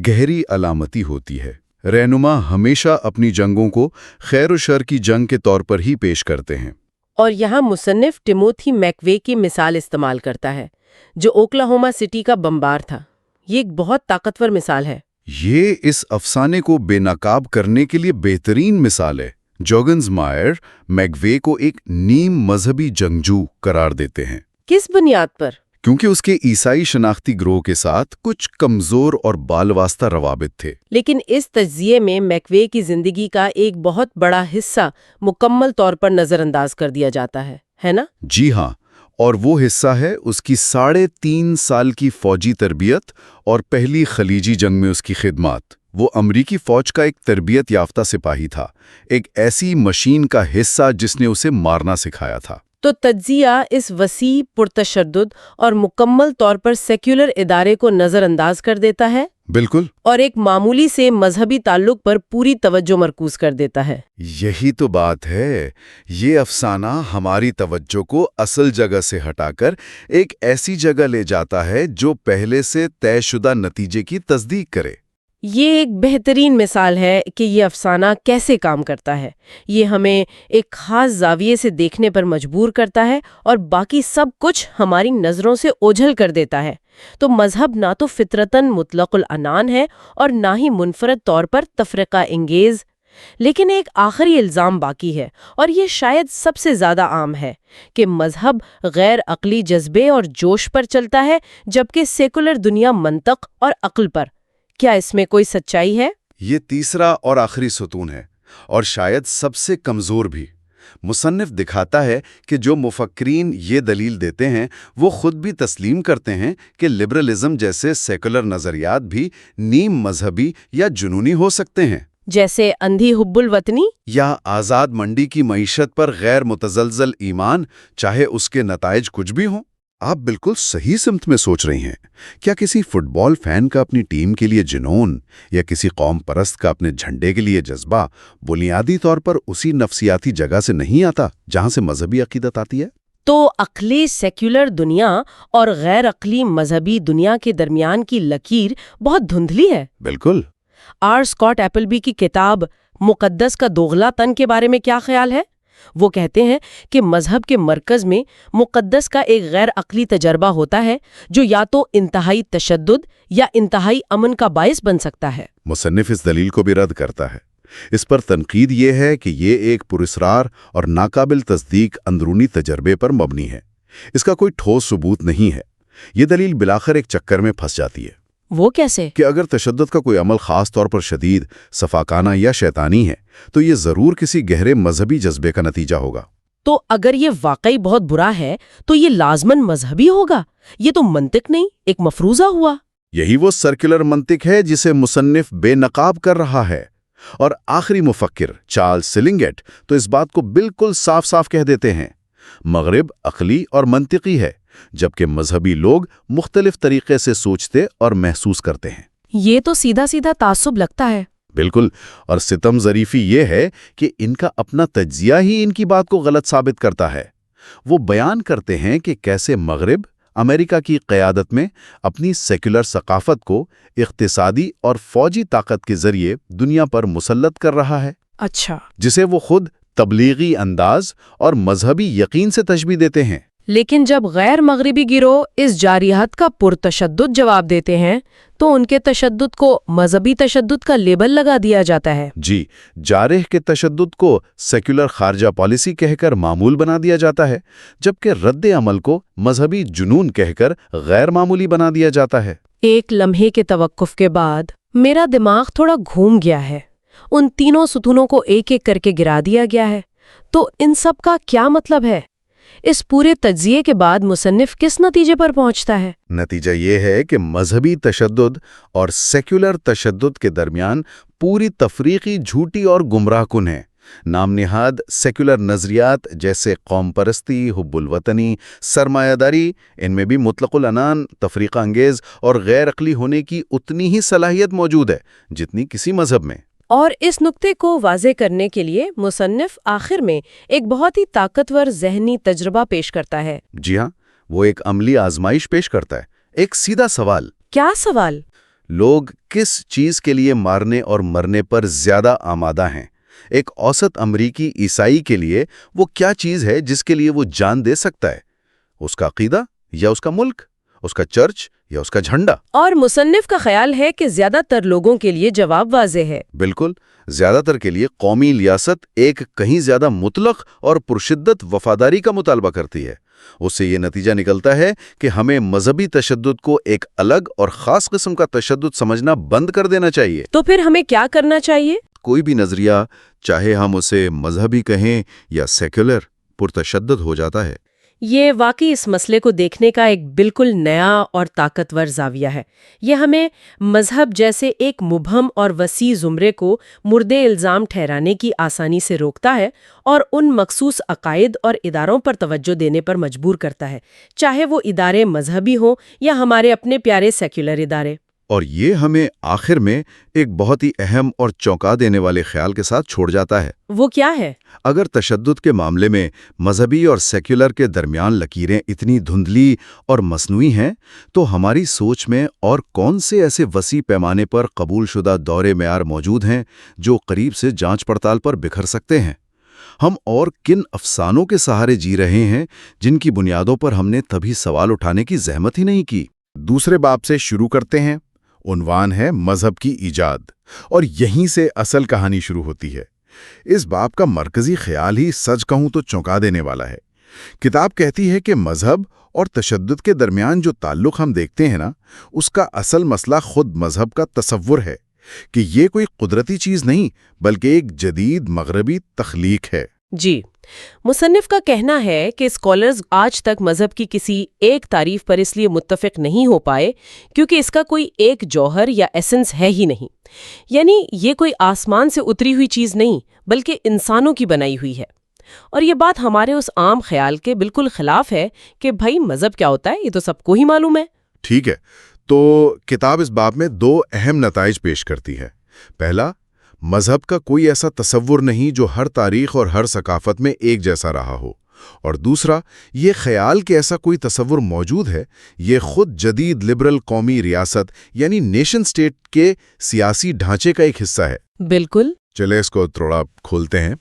گہری علامتی ہوتی ہے۔ رہنما ہمیشہ اپنی جنگوں کو خیر و شر کی جنگ کے طور پر ہی پیش کرتے ہیں۔ اور یہاں مصنف ٹیموتھی میکوے کی مثال استعمال کرتا ہے، جو اوکلاہوما سٹی کا بمبار تھا۔ یہ ایک بہت طاقتور مثال ہے۔ یہ اس افسانے کو بے نقاب کرنے کے لیے بہترین مثال ہے۔ جرگنز مائر میکوے کو ایک نیم مذہبی جنگجو قرار دیتے ہیں۔ کس بنیاد پر؟ کیونکہ اس کے عیسائی شناختی گروہ کے ساتھ کچھ کمزور اور بالواسطہ روابط تھے۔ لیکن اس تجزیے میں میکوے کی زندگی کا ایک بہت بڑا حصہ مکمل طور پر نظر انداز کر دیا جاتا ہے نا؟ جی ہاں، اور وہ حصہ ہے اس کی 3.5 سال کی فوجی تربیت اور پہلی خلیجی جنگ میں اس کی خدمات۔ وہ امریکی فوج کا ایک تربیت یافتہ سپاہی تھا، ایک ایسی مشین کا حصہ جس نے اسے مارنا سکھایا تھا۔ تو تجزیہ اس وسیع پرتشدد اور مکمل طور پر سیکولر ادارے کو نظر انداز کر دیتا ہے، بالکل، اور ایک معمولی سے مذہبی تعلق پر پوری توجہ مرکوز کر دیتا ہے۔ یہی تو بات ہے۔ یہ افسانہ ہماری توجہ کو اصل جگہ سے ہٹا کر ایک ایسی جگہ لے جاتا ہے جو پہلے سے طے شدہ نتیجے کی تصدیق کرے۔ یہ ایک بہترین مثال ہے کہ یہ افسانہ کیسے کام کرتا ہے۔ یہ ہمیں ایک خاص زاویے سے دیکھنے پر مجبور کرتا ہے اور باقی سب کچھ ہماری نظروں سے اوجھل کر دیتا ہے۔ تو مذہب نہ تو فطرتاً مطلق العنان ہے اور نہ ہی منفرد طور پر تفرقہ انگیز، لیکن ایک آخری الزام باقی ہے، اور یہ شاید سب سے زیادہ عام ہے، کہ مذہب غیر عقلی جذبے اور جوش پر چلتا ہے جبکہ سیکولر دنیا منطق اور عقل پر۔ کیا اس میں کوئی سچائی ہے؟ یہ تیسرا اور آخری ستون ہے، اور شاید سب سے کمزور بھی۔ مصنف دکھاتا ہے کہ جو مفکرین یہ دلیل دیتے ہیں وہ خود بھی تسلیم کرتے ہیں کہ لبرلزم جیسے سیکولر نظریات بھی نیم مذہبی یا جنونی ہو سکتے ہیں، جیسے اندھی حب الوطنی؟ یا آزاد منڈی کی معیشت پر غیر متزلزل ایمان، چاہے اس کے نتائج کچھ بھی ہوں۔ آپ بالکل صحیح سمت میں سوچ رہی ہیں۔ کیا کسی فٹ بال فین کا اپنی ٹیم کے لیے جنون یا کسی قوم پرست کا اپنے جھنڈے کے لیے جذبہ بنیادی طور پر اسی نفسیاتی جگہ سے نہیں آتا جہاں سے مذہبی عقیدت آتی ہے؟ تو عقلی سیکولر دنیا اور غیر عقلی مذہبی دنیا کے درمیان کی لکیر بہت دھندلی ہے۔ بالکل۔ آر اسکاٹ ایپلبی کی کتاب مقدس کا دوغلا تن کے بارے میں کیا خیال ہے؟ وہ کہتے ہیں کہ مذہب کے مرکز میں مقدس کا ایک غیر عقلی تجربہ ہوتا ہے جو یا تو انتہائی تشدد یا انتہائی امن کا باعث بن سکتا ہے۔ مصنف اس دلیل کو بھی رد کرتا ہے۔ اس پر تنقید یہ ہے کہ یہ ایک پراسرار اور ناقابل تصدیق اندرونی تجربے پر مبنی ہے۔ اس کا کوئی ٹھوس ثبوت نہیں ہے۔ یہ دلیل بلاخر ایک چکر میں پھنس جاتی ہے۔ وہ کیسے؟ کہ اگر تشدد کا کوئی عمل خاص طور پر شدید، سفاکانہ یا شیطانی ہے تو یہ ضرور کسی گہرے مذہبی جذبے کا نتیجہ ہوگا۔ تو اگر یہ واقعی بہت برا ہے تو یہ لازماً مذہبی ہوگا؟ یہ تو منطق نہیں، ایک مفروضہ ہوا۔ یہی وہ سرکولر منطق ہے جسے مصنف بے نقاب کر رہا ہے۔ اور آخری مفکر چارلس سلنگیٹ تو اس بات کو بالکل صاف صاف کہہ دیتے ہیں، مغرب عقلی اور منطقی ہے، جبکہ مذہبی لوگ مختلف طریقے سے سوچتے اور محسوس کرتے ہیں۔ یہ تو سیدھا سیدھا تعصب لگتا ہے۔ بالکل، اور ستم ظریفی یہ ہے کہ ان کا اپنا تجزیہ ہی ان کی بات کو غلط ثابت کرتا ہے۔ وہ بیان کرتے ہیں کہ کیسے مغرب امریکہ کی قیادت میں اپنی سیکولر ثقافت کو اقتصادی اور فوجی طاقت کے ذریعے دنیا پر مسلط کر رہا ہے، اچھا، جسے وہ خود تبلیغی انداز اور مذہبی یقین سے تشبیہ دیتے ہیں۔ لیکن جب غیر مغربی گروہ اس جارحیت کا پرتشدد جواب دیتے ہیں تو ان کے تشدد کو مذہبی تشدد کا لیبل لگا دیا جاتا ہے۔ جی، جارح کے تشدد کو سیکولر خارجہ پالیسی کہہ کر معمول بنا دیا جاتا ہے، جبکہ رد عمل کو مذہبی جنون کہہ کر غیر معمولی بنا دیا جاتا ہے۔ ایک لمحے کے توقف کے بعد میرا دماغ تھوڑا گھوم گیا ہے۔ ان تینوں ستونوں کو ایک ایک کر کے گرا دیا گیا ہے، تو ان سب کا کیا مطلب ہے؟ اس پورے تجزیے کے بعد مصنف کس نتیجے پر پہنچتا ہے؟ نتیجہ یہ ہے کہ مذہبی تشدد اور سیکولر تشدد کے درمیان پوری تفریقی جھوٹی اور گمراہ کن ہے۔ نام نہاد سیکولر نظریات جیسے قوم پرستی، حب الوطنی، سرمایہ داری، ان میں بھی مطلق العنان، تفریقہ انگیز اور غیر عقلی ہونے کی اتنی ہی صلاحیت موجود ہے جتنی کسی مذہب میں۔ اور اس نقطے کو واضح کرنے کے لیے مصنف آخر میں ایک بہت ہی طاقتور ذہنی تجربہ پیش کرتا ہے۔ جی ہاں، وہ ایک عملی آزمائش پیش کرتا ہے، ایک سیدھا سوال۔ کیا سوال؟ لوگ کس چیز کے لیے مارنے اور مرنے پر زیادہ آمادہ ہیں؟ ایک اوسط امریکی عیسائی کے لیے وہ کیا چیز ہے جس کے لیے وہ جان دے سکتا ہے؟ اس کا عقیدہ یا اس کا ملک؟ اس کا چرچ یا اس کا جھنڈا؟ اور مصنف کا خیال ہے کہ زیادہ تر لوگوں کے لیے جواب واضح ہے۔ بالکل، زیادہ تر کے لیے قومی ریاست ایک کہیں زیادہ مطلق اور پرشدت وفاداری کا مطالبہ کرتی ہے۔ اس سے یہ نتیجہ نکلتا ہے کہ ہمیں مذہبی تشدد کو ایک الگ اور خاص قسم کا تشدد سمجھنا بند کر دینا چاہیے۔ تو پھر ہمیں کیا کرنا چاہیے؟ کوئی بھی نظریہ، چاہے ہم اسے مذہبی کہیں یا سیکولر، پرتشدد ہو جاتا ہے۔ یہ واقعی اس مسئلے کو دیکھنے کا ایک بالکل نیا اور طاقتور زاویہ ہے۔ یہ ہمیں مذہب جیسے ایک مبہم اور وسیع زمرے کو مردے الزام ٹھہرانے کی آسانی سے روکتا ہے اور ان مخصوص عقائد اور اداروں پر توجہ دینے پر مجبور کرتا ہے، چاہے وہ ادارے مذہبی ہوں یا ہمارے اپنے پیارے سیکولر ادارے۔ اور یہ ہمیں آخر میں ایک بہت ہی اہم اور چونکا دینے والے خیال کے ساتھ چھوڑ جاتا ہے۔ وہ کیا ہے؟ اگر تشدد کے معاملے میں مذہبی اور سیکولر کے درمیان لکیریں اتنی دھندلی اور مصنوعی ہیں، تو ہماری سوچ میں اور کون سے ایسے وسیع پیمانے پر قبول شدہ دور معیار موجود ہیں جو قریب سے جانچ پڑتال پر بکھر سکتے ہیں؟ ہم اور کن افسانوں کے سہارے جی رہے ہیں جن کی بنیادوں پر ہم نے تبھی سوال اٹھانے کی زحمت ہی نہیں کی؟ دوسرے باب سے شروع کرتے ہیں۔ عنوان ہے مذہب کی ایجاد، اور یہیں سے اصل کہانی شروع ہوتی ہے۔ اس باب کا مرکزی خیال ہی سچ کہوں تو چونکا دینے والا ہے۔ کتاب کہتی ہے کہ مذہب اور تشدد کے درمیان جو تعلق ہم دیکھتے ہیں نا، اس کا اصل مسئلہ خود مذہب کا تصور ہے کہ یہ کوئی قدرتی چیز نہیں بلکہ ایک جدید مغربی تخلیق ہے۔ جی، مصنف کا کہنا ہے کہ اسکالرز آج تک مذہب کی کسی ایک تعریف پر اس لیے متفق نہیں ہو پائے کیونکہ اس کا کوئی ایک جوہر یا ایسنس ہے ہی نہیں. یعنی یہ کوئی آسمان سے اتری ہوئی چیز نہیں بلکہ انسانوں کی بنائی ہوئی ہے. اور یہ بات ہمارے اس عام خیال کے بالکل خلاف ہے کہ بھائی مذہب کیا ہوتا ہے، یہ تو سب کو ہی معلوم ہے. ٹھیک ہے، تو کتاب اس باب میں 2 اہم نتائج پیش کرتی ہے. پہلا، مذہب کا کوئی ایسا تصور نہیں جو ہر تاریخ اور ہر ثقافت میں ایک جیسا رہا ہو. اور دوسرا، یہ خیال کہ ایسا کوئی تصور موجود ہے، یہ خود جدید لبرل قومی ریاست یعنی نیشن سٹیٹ کے سیاسی ڈھانچے کا ایک حصہ ہے. بالکل. چلے اس کو تھوڑا کھولتے ہیں.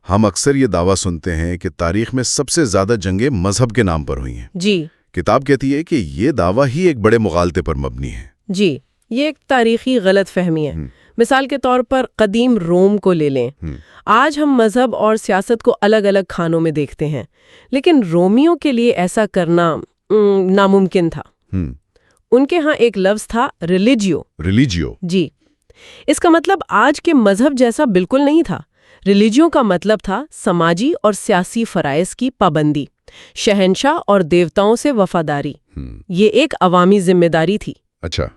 ہم اکثر یہ دعویٰ سنتے ہیں کہ تاریخ میں سب سے زیادہ جنگیں مذہب کے نام پر ہوئی ہیں. جی. کتاب کہتی ہے کہ یہ دعویٰ ہی ایک بڑے مغالطے پر مبنی ہے. جی، یہ ایک تاریخی غلط فہمی ہے. مثال کے طور پر قدیم روم کو لے لیں. آج ہم مذہب اور سیاست کو الگ الگ کھانوں میں دیکھتے ہیں، لیکن رومیوں کے لیے ایسا کرنا ناممکن تھا. ان کے ہاں ایک لفظ تھا ریلیجیو. جی، اس کا مطلب آج کے مذہب جیسا بالکل نہیں تھا. ریلیجیو کا مطلب تھا سماجی اور سیاسی فرائض کی پابندی، شہنشاہ اور دیوتاؤں سے وفاداری. یہ ایک عوامی ذمہ داری تھی. اچھا،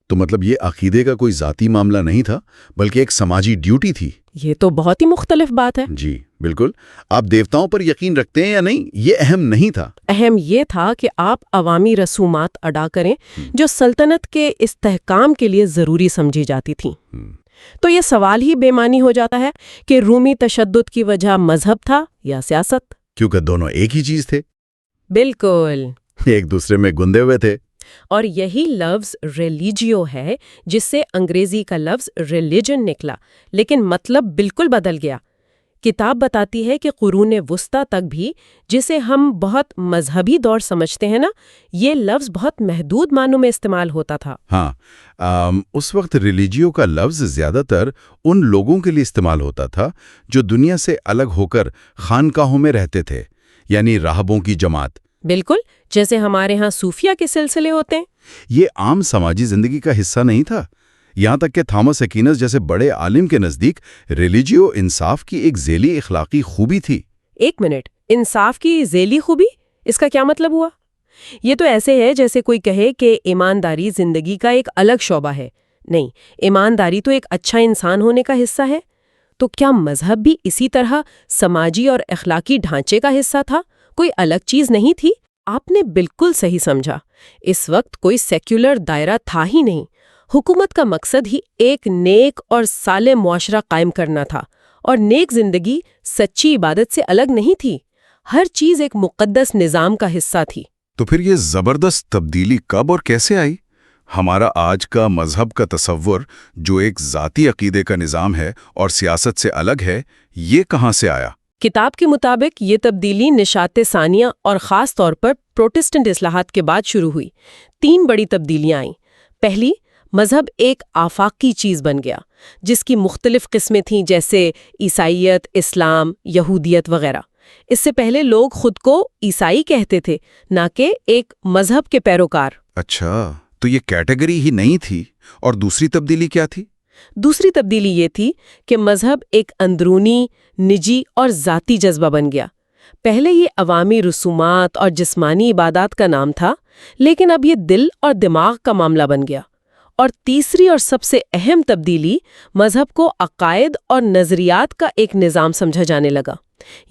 تو مطلب یہ عقیدے کا کوئی ذاتی معاملہ نہیں تھا بلکہ ایک سماجی ڈیوٹی تھی. یہ تو بہت ہی مختلف بات ہے. جی بالکل. آپ دیوتاؤں پر یقین رکھتے ہیں یا نہیں، یہ اہم نہیں تھا. اہم یہ تھا کہ آپ عوامی رسومات ادا کریں جو سلطنت کے استحکام کے لیے ضروری سمجھی جاتی تھیں. تو یہ سوال ہی بے معنی ہو جاتا ہے کہ رومی تشدد کی وجہ مذہب تھا یا سیاست، کیونکہ دونوں ایک ہی چیز تھے. بالکل، ایک دوسرے میں گندے ہوئے تھے. اور یہی لفظ ریلیجیو ہے جس سے انگریزی کا لفظ ریلیجن نکلا، لیکن مطلب بالکل بدل گیا. کتاب بتاتی ہے کہ قرون وسطی تک بھی، جسے ہم بہت مذہبی دور سمجھتے ہیں نا، یہ لفظ بہت محدود معنوں میں استعمال ہوتا تھا. ہاں، اس وقت ریلیجیو کا لفظ زیادہ تر ان لوگوں کے لیے استعمال ہوتا تھا جو دنیا سے الگ ہو کر خانقاہوں میں رہتے تھے، یعنی راہبوں کی جماعت. بالکل، جیسے ہمارے ہاں صوفیہ کے سلسلے ہوتے ہیں. یہ عام سماجی زندگی کا حصہ نہیں تھا. یہاں تک کہ تھامس ایکوینس جیسے بڑے عالم کے نزدیک ریلیجیو انصاف کی ایک ذیلی اخلاقی خوبی تھی. ایک منٹ، انصاف کی ذیلی خوبی؟ اس کا کیا مطلب ہوا؟ یہ تو ایسے ہے جیسے کوئی کہے کہ ایمانداری زندگی کا ایک الگ شعبہ ہے. نہیں، ایمانداری تو ایک اچھا انسان ہونے کا حصہ ہے. تو کیا مذہب بھی اسی طرح سماجی اور اخلاقی ڈھانچے کا حصہ تھا، کوئی الگ چیز نہیں تھی؟ آپ نے بالکل صحیح سمجھا. اس وقت کوئی سیکولر دائرہ تھا ہی نہیں. حکومت کا مقصد ہی ایک نیک اور صالح معاشرہ قائم کرنا تھا، اور نیک زندگی سچی عبادت سے الگ نہیں تھی. ہر چیز ایک مقدس نظام کا حصہ تھی. تو پھر یہ زبردست تبدیلی کب اور کیسے آئی؟ ہمارا آج کا مذہب کا تصور جو ایک ذاتی عقیدے کا نظام ہے اور سیاست سے الگ ہے، یہ کہاں سے آیا؟ کتاب کے مطابق یہ تبدیلی نشاط ثانیہ اور خاص طور پر پروٹسٹنٹ اصلاحات کے بعد شروع ہوئی. 3 بڑی تبدیلیاں آئیں. پہلی، مذہب ایک آفاقی چیز بن گیا جس کی مختلف قسمیں تھیں، جیسے عیسائیت، اسلام، یہودیت وغیرہ. اس سے پہلے لوگ خود کو عیسائی کہتے تھے، نہ کہ ایک مذہب کے پیروکار. اچھا، تو یہ کیٹیگری ہی نہیں تھی. اور دوسری تبدیلی کیا تھی؟ دوسری تبدیلی یہ تھی کہ مذہب ایک اندرونی، نجی اور ذاتی جذبہ بن گیا. پہلے یہ عوامی رسومات اور جسمانی عبادات کا نام تھا، لیکن اب یہ دل اور دماغ کا معاملہ بن گیا. اور تیسری اور سب سے اہم تبدیلی، مذہب کو عقائد اور نظریات کا ایک نظام سمجھا جانے لگا،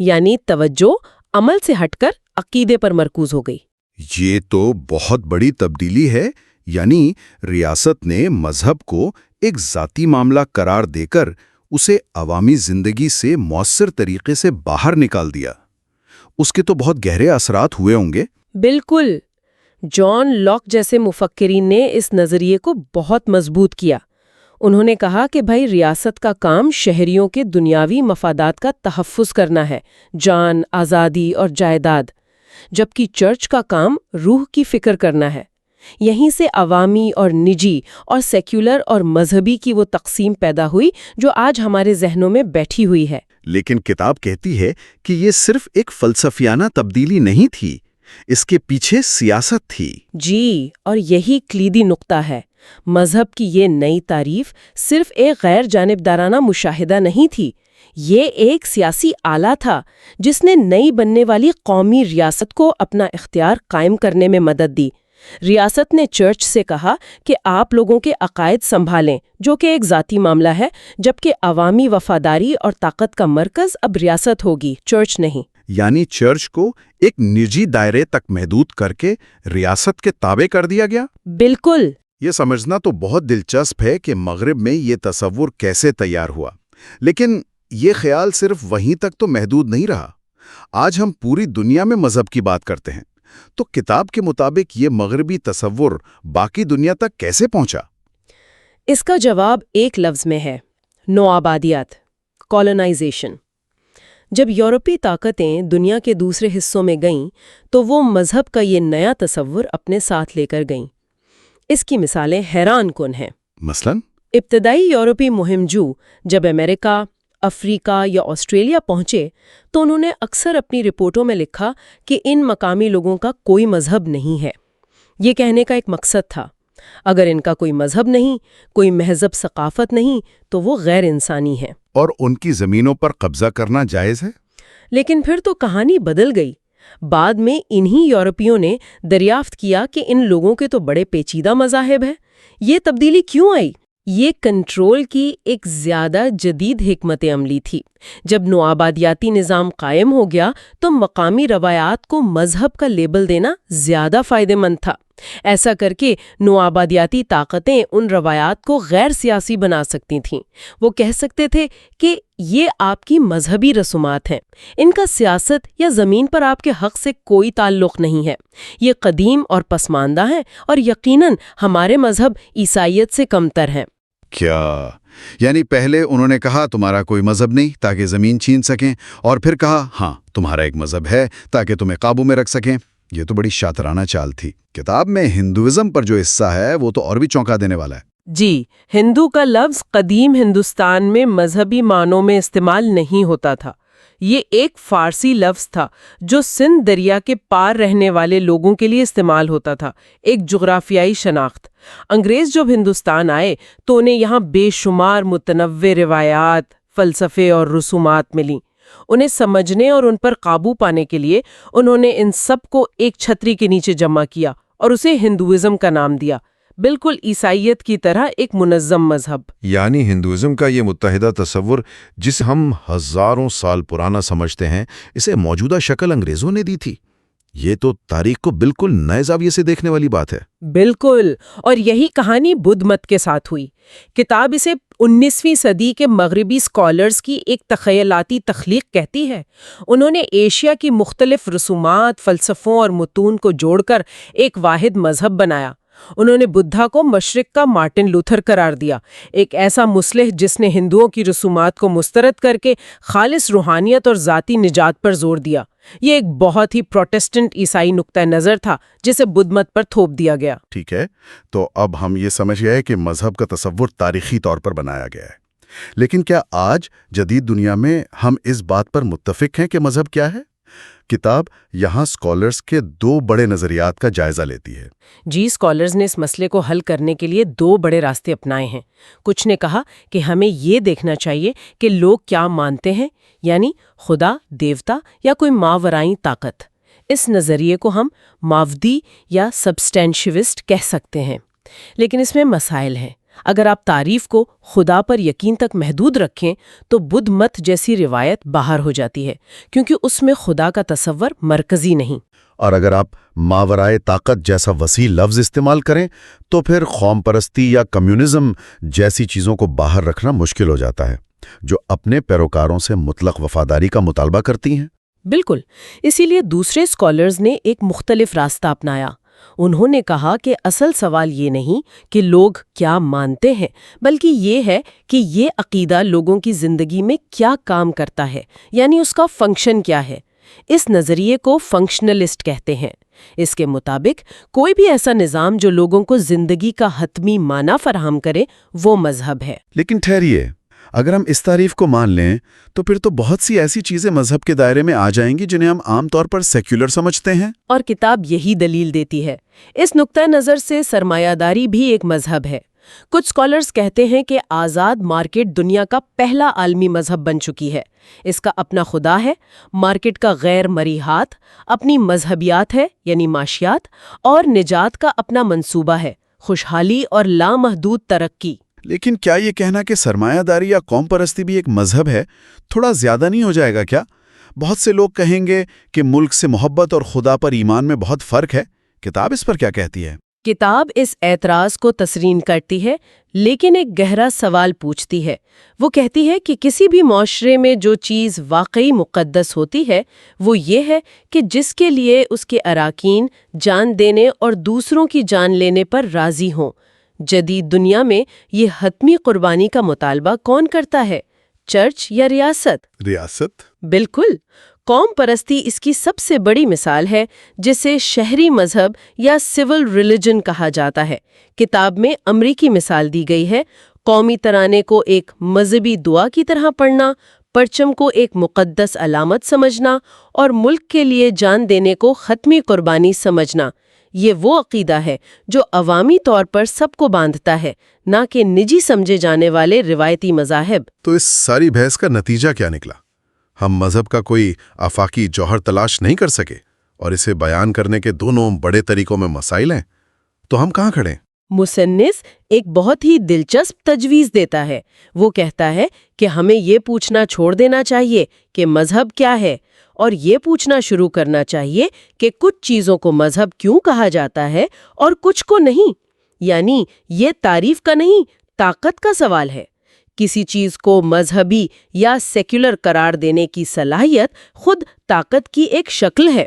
یعنی توجہ عمل سے ہٹ کر عقیدے پر مرکوز ہو گئی. یہ تو بہت بڑی تبدیلی ہے. یعنی ریاست نے مذہب کو ایک ذاتی معاملہ قرار دے کر اسے عوامی زندگی سے مؤثر طریقے سے باہر نکال دیا. اس کے تو بہت گہرے اثرات ہوئے ہوں گے. بالکل. جان لاک جیسے مفکرین نے اس نظریے کو بہت مضبوط کیا. انہوں نے کہا کہ بھائی ریاست کا کام شہریوں کے دنیاوی مفادات کا تحفظ کرنا ہے، جان، آزادی اور جائیداد، جبکہ چرچ کا کام روح کی فکر کرنا ہے. یہیں سے عوامی اور نجی اور سیکولر اور مذہبی کی وہ تقسیم پیدا ہوئی جو آج ہمارے ذہنوں میں بیٹھی ہوئی ہے. لیکن کتاب کہتی ہے کہ یہ صرف ایک فلسفیانہ تبدیلی نہیں تھی، اس کے پیچھے سیاست تھی. جی، اور یہی کلیدی نقطہ ہے. مذہب کی یہ نئی تعریف صرف ایک غیر جانبدارانہ مشاہدہ نہیں تھی، یہ ایک سیاسی آلہ تھا جس نے نئی بننے والی قومی ریاست کو اپنا اختیار قائم کرنے میں مدد دی۔ ریاست نے چرچ سے کہا کہ آپ لوگوں کے عقائد سنبھالیں، جو کہ ایک ذاتی معاملہ ہے، جبکہ عوامی وفاداری اور طاقت کا مرکز اب ریاست ہوگی، چرچ نہیں۔ یعنی چرچ کو ایک نجی دائرے تک محدود کر کے ریاست کے تابع کر دیا گیا؟ بالکل۔ یہ سمجھنا تو بہت دلچسپ ہے کہ مغرب میں یہ تصور کیسے تیار ہوا، لیکن یہ خیال صرف وہیں تک تو محدود نہیں رہا۔ آج ہم پوری دنیا میں مذہب کی بات کرتے ہیں، تو کتاب کے مطابق یہ مغربی تصور باقی دنیا تک کیسے پہنچا؟ اس کا جواب ایک لفظ میں ہے: نوآبادیات، کالونائزیشن۔ جب یورپی طاقتیں دنیا کے دوسرے حصوں میں گئیں تو وہ مذہب کا یہ نیا تصور اپنے ساتھ لے کر گئیں۔ اس کی مثالیں حیران کن ہیں۔ مثلاً ابتدائی یورپی مہمجو جب امریکہ، افریقہ یا آسٹریلیا پہنچے تو انہوں نے اکثر اپنی رپورٹوں میں لکھا کہ ان مقامی لوگوں کا کوئی مذہب نہیں ہے۔ یہ کہنے کا ایک مقصد تھا، اگر ان کا کوئی مذہب نہیں، کوئی مہذب ثقافت نہیں، تو وہ غیر انسانی ہیں۔ اور ان کی زمینوں پر قبضہ کرنا جائز ہے؟ لیکن پھر تو کہانی بدل گئی۔ بعد میں انہی یورپیوں نے دریافت کیا کہ ان لوگوں کے تو بڑے پیچیدہ مذاہب ہیں۔ یہ تبدیلی کیوں آئی؟ یہ کنٹرول کی ایک زیادہ جدید حکمت عملی تھی۔ جب نوآبادیاتی نظام قائم ہو گیا تو مقامی روایات کو مذہب کا لیبل دینا زیادہ فائدہ مند تھا۔ ایسا کر کے نوآبادیاتی طاقتیں ان روایات کو غیر سیاسی بنا سکتی تھیں۔ وہ کہہ سکتے تھے کہ یہ آپ کی مذہبی رسومات ہیں، ان کا سیاست یا زمین پر آپ کے حق سے کوئی تعلق نہیں ہے، یہ قدیم اور پسماندہ ہیں اور یقیناً ہمارے مذہب عیسائیت سے کمتر ہیں۔ کیا یعنی پہلے انہوں نے کہا تمہارا کوئی مذہب نہیں تاکہ زمین چھین سکیں، اور پھر کہا ہاں تمہارا ایک مذہب ہے تاکہ تمہیں قابو میں رکھ سکیں؟ یہ تو بڑی شاطرانہ چال تھی۔ کتاب میں ہندوازم پر جو حصہ ہے وہ تو اور بھی چونکا دینے والا ہے۔ جی، ہندو کا لفظ قدیم ہندوستان میں مذہبی معنوں میں استعمال نہیں ہوتا تھا۔ یہ ایک فارسی لفظ تھا جو سندھ دریا کے پار رہنے والے لوگوں کے لیے استعمال ہوتا تھا، ایک جغرافیائی شناخت۔ انگریز جب ہندوستان آئے تو انہیں یہاں بے شمار متنوع روایات، فلسفے اور رسومات ملیں۔ انہیں سمجھنے اور ان پر قابو پانے کے لیے انہوں نے ان سب کو ایک چھتری کے نیچے جمع کیا اور اسے ہندوازم کا نام دیا، بالکل عیسائیت کی طرح ایک منظم مذہب۔ یعنی ہندوازم کا یہ متحدہ تصور جسے ہم ہزاروں سال پرانا سمجھتے ہیں، اسے موجودہ شکل انگریزوں نے دی تھی۔ یہ تو تاریخ کو بالکل نئے زاویے سے دیکھنے والی بات ہے۔ بالکل، اور یہی کہانی بدھ مت کے ساتھ ہوئی۔ کتاب اسے 19ویں صدی کے مغربی اسکالرز کی ایک تخیلاتی تخلیق کہتی ہے۔ انہوں نے ایشیا کی مختلف رسومات، فلسفوں اور متون کو جوڑ کر ایک واحد مذہب بنایا۔ انہوں نے بدھا کو مشرق کا مارٹن لوتھر قرار دیا، ایک ایسا مصلح جس نے ہندوؤں کی رسومات کو مسترد کر کے خالص روحانیت اور ذاتی نجات پر زور دیا۔ یہ ایک بہت ہی پروٹسٹنٹ عیسائی نقطہ نظر تھا جسے بدھ مت پر تھوپ دیا گیا۔ ٹھیک ہے، تو اب ہم یہ سمجھ گئے کہ مذہب کا تصور تاریخی طور پر بنایا گیا ہے، لیکن کیا آج جدید دنیا میں ہم اس بات پر متفق ہیں کہ مذہب کیا ہے؟ کتاب یہاں اسکالرز کے دو بڑے نظریات کا جائزہ لیتی ہے۔ جی، اسکالرز نے اس مسئلے کو حل کرنے کے لیے دو بڑے راستے اپنائے ہیں۔ کچھ نے کہا کہ ہمیں یہ دیکھنا چاہیے کہ لوگ کیا مانتے ہیں، یعنی خدا، دیوتا یا کوئی ماورائیں طاقت۔ اس نظریے کو ہم ماودی یا سبسٹینشیوسٹ کہہ سکتے ہیں، لیکن اس میں مسائل ہیں۔ اگر آپ تعریف کو خدا پر یقین تک محدود رکھیں تو بدھ مت جیسی روایت باہر ہو جاتی ہے، کیونکہ اس میں خدا کا تصور مرکزی نہیں۔ اور اگر آپ ماورائے طاقت جیسا وسیع لفظ استعمال کریں تو پھر قوم پرستی یا کمیونزم جیسی چیزوں کو باہر رکھنا مشکل ہو جاتا ہے، جو اپنے پیروکاروں سے مطلق وفاداری کا مطالبہ کرتی ہیں۔ بالکل، اسی لیے دوسرے اسکالرز نے ایک مختلف راستہ اپنایا۔ انہوں نے کہا کہ اصل سوال یہ نہیں کہ لوگ کیا مانتے ہیں، بلکہ یہ ہے کہ یہ عقیدہ لوگوں کی زندگی میں کیا کام کرتا ہے، یعنی اس کا فنکشن کیا ہے۔ اس نظریے کو فنکشنلسٹ کہتے ہیں۔ اس کے مطابق کوئی بھی ایسا نظام جو لوگوں کو زندگی کا حتمی معنی فراہم کرے وہ مذہب ہے۔ لیکن ٹھہریے، اگر ہم اس تعریف کو مان لیں تو پھر تو بہت سی ایسی چیزیں مذہب کے دائرے میں آ جائیں گی جنہیں ہم عام طور پر سیکولر سمجھتے ہیں۔ اور کتاب یہی دلیل دیتی ہے۔ اس نقطہ نظر سے سرمایہ داری بھی ایک مذہب ہے۔ کچھ اسکالرز کہتے ہیں کہ آزاد مارکیٹ دنیا کا پہلا عالمی مذہب بن چکی ہے۔ اس کا اپنا خدا ہے، مارکیٹ کا غیر مرئی ہاتھ، اپنی مذہبیات ہے یعنی معاشیات، اور نجات کا اپنا منصوبہ ہے، خوشحالی اور لامحدود ترقی۔ لیکن کیا یہ کہنا کہ سرمایہ داری یا قوم پرستی بھی ایک مذہب ہے تھوڑا زیادہ نہیں ہو جائے گا کیا؟ بہت سے لوگ کہیں گے کہ ملک سے محبت اور خدا پر ایمان میں بہت فرق ہے۔ کتاب اس پر کیا کہتی ہے؟ کتاب اس اعتراض کو تسلیم کرتی ہے، لیکن ایک گہرا سوال پوچھتی ہے۔ وہ کہتی ہے کہ کسی بھی معاشرے میں جو چیز واقعی مقدس ہوتی ہے وہ یہ ہے کہ جس کے لیے اس کے اراکین جان دینے اور دوسروں کی جان لینے پر راضی ہوں۔ جدید دنیا میں یہ حتمی قربانی کا مطالبہ کون کرتا ہے؟ چرچ یا ریاست؟ ریاست؟ بالکل۔ قوم پرستی اس کی سب سے بڑی مثال ہے، جسے شہری مذہب یا سول ریلیجن کہا جاتا ہے۔ کتاب میں امریکی مثال دی گئی ہے، قومی ترانے کو ایک مذہبی دعا کی طرح پڑھنا، پرچم کو ایک مقدس علامت سمجھنا اور ملک کے لیے جان دینے کو حتمی قربانی سمجھنا۔ یہ وہ عقیدہ ہے جو عوامی طور پر سب کو باندھتا ہے، نہ کہ نجی سمجھے جانے والے روایتی مذاہب۔ تو اس ساری بحث کا نتیجہ کیا نکلا؟ ہم مذہب کا کوئی آفاقی جوہر تلاش نہیں کر سکے اور اسے بیان کرنے کے دونوں بڑے طریقوں میں مسائل ہیں، تو ہم کہاں کھڑے؟ مصنف ایک بہت ہی دلچسپ تجویز دیتا ہے۔ وہ کہتا ہے کہ ہمیں یہ پوچھنا چھوڑ دینا چاہیے کہ مذہب کیا ہے، اور یہ پوچھنا شروع کرنا چاہیے کہ کچھ چیزوں کو مذہب کیوں کہا جاتا ہے اور کچھ کو نہیں۔ یعنی یہ تعریف کا نہیں، طاقت کا سوال ہے۔ کسی چیز کو مذہبی یا سیکولر قرار دینے کی صلاحیت خود طاقت کی ایک شکل ہے۔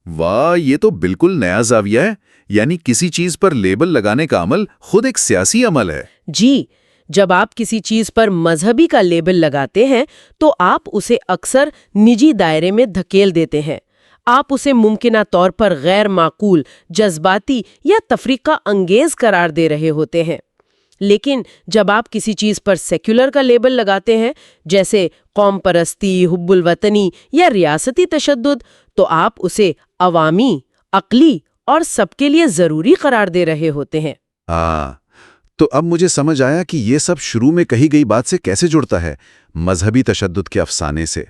واہ، یہ تو بالکل نیا زاویہ ہے۔ یعنی کسی چیز پر لیبل لگانے کا عمل خود ایک سیاسی عمل ہے۔ جی، جب آپ کسی چیز پر مذہبی کا لیبل لگاتے ہیں تو آپ اسے اکثر نجی دائرے میں دھکیل دیتے ہیں۔ آپ اسے ممکنہ طور پر غیر معقول، جذباتی یا تفریقہ انگیز قرار دے رہے ہوتے ہیں۔ لیکن جب آپ کسی چیز پر سیکولر کا لیبل لگاتے ہیں، جیسے قوم پرستی، حب الوطنی یا ریاستی تشدد، تو آپ اسے عوامی، عقلی اور سب کے لیے ضروری قرار دے رہے ہوتے ہیں۔ تو اب مجھے سمجھ آیا کہ یہ سب شروع میں کہی گئی بات سے کیسے جڑتا ہے، مذہبی تشدد کے افسانے سے۔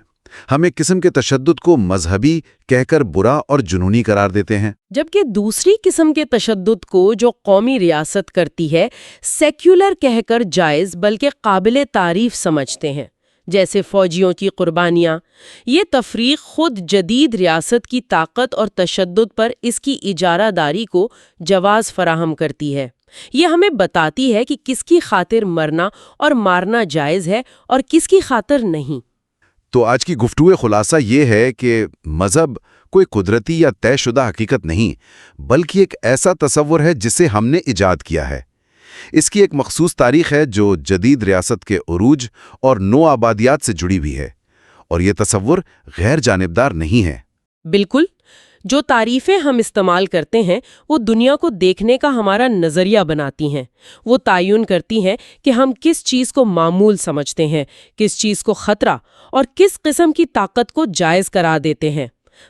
ہم ایک قسم کے تشدد کو مذہبی کہہ کر برا اور جنونی قرار دیتے ہیں، جبکہ دوسری قسم کے تشدد کو جو قومی ریاست کرتی ہے سیکولر کہہ کر جائز بلکہ قابل تعریف سمجھتے ہیں، جیسے فوجیوں کی قربانیاں۔ یہ تفریق خود جدید ریاست کی طاقت اور تشدد پر اس کی اجارہ داری کو جواز فراہم کرتی ہے۔ یہ ہمیں بتاتی ہے کہ کس کی خاطر مرنا اور مارنا جائز ہے اور کس کی خاطر نہیں۔ تو آج کی گفتگو خلاصہ یہ ہے کہ مذہب کوئی قدرتی یا طے شدہ حقیقت نہیں، بلکہ ایک ایسا تصور ہے جسے ہم نے ایجاد کیا ہے۔ اس کی ایک مخصوص تاریخ ہے جو جدید ریاست کے عروج اور نو آبادیات سے جڑی ہوئی ہے، اور یہ تصور غیر جانبدار نہیں ہے۔ بالکل، جو تعریفیں ہم استعمال کرتے ہیں وہ دنیا کو دیکھنے کا ہمارا نظریہ بناتی ہیں۔ وہ تعین کرتی ہیں کہ ہم کس چیز کو معمول سمجھتے ہیں، کس چیز کو خطرہ اور کس قسم کی طاقت کو جائز قرار دیتے ہیں۔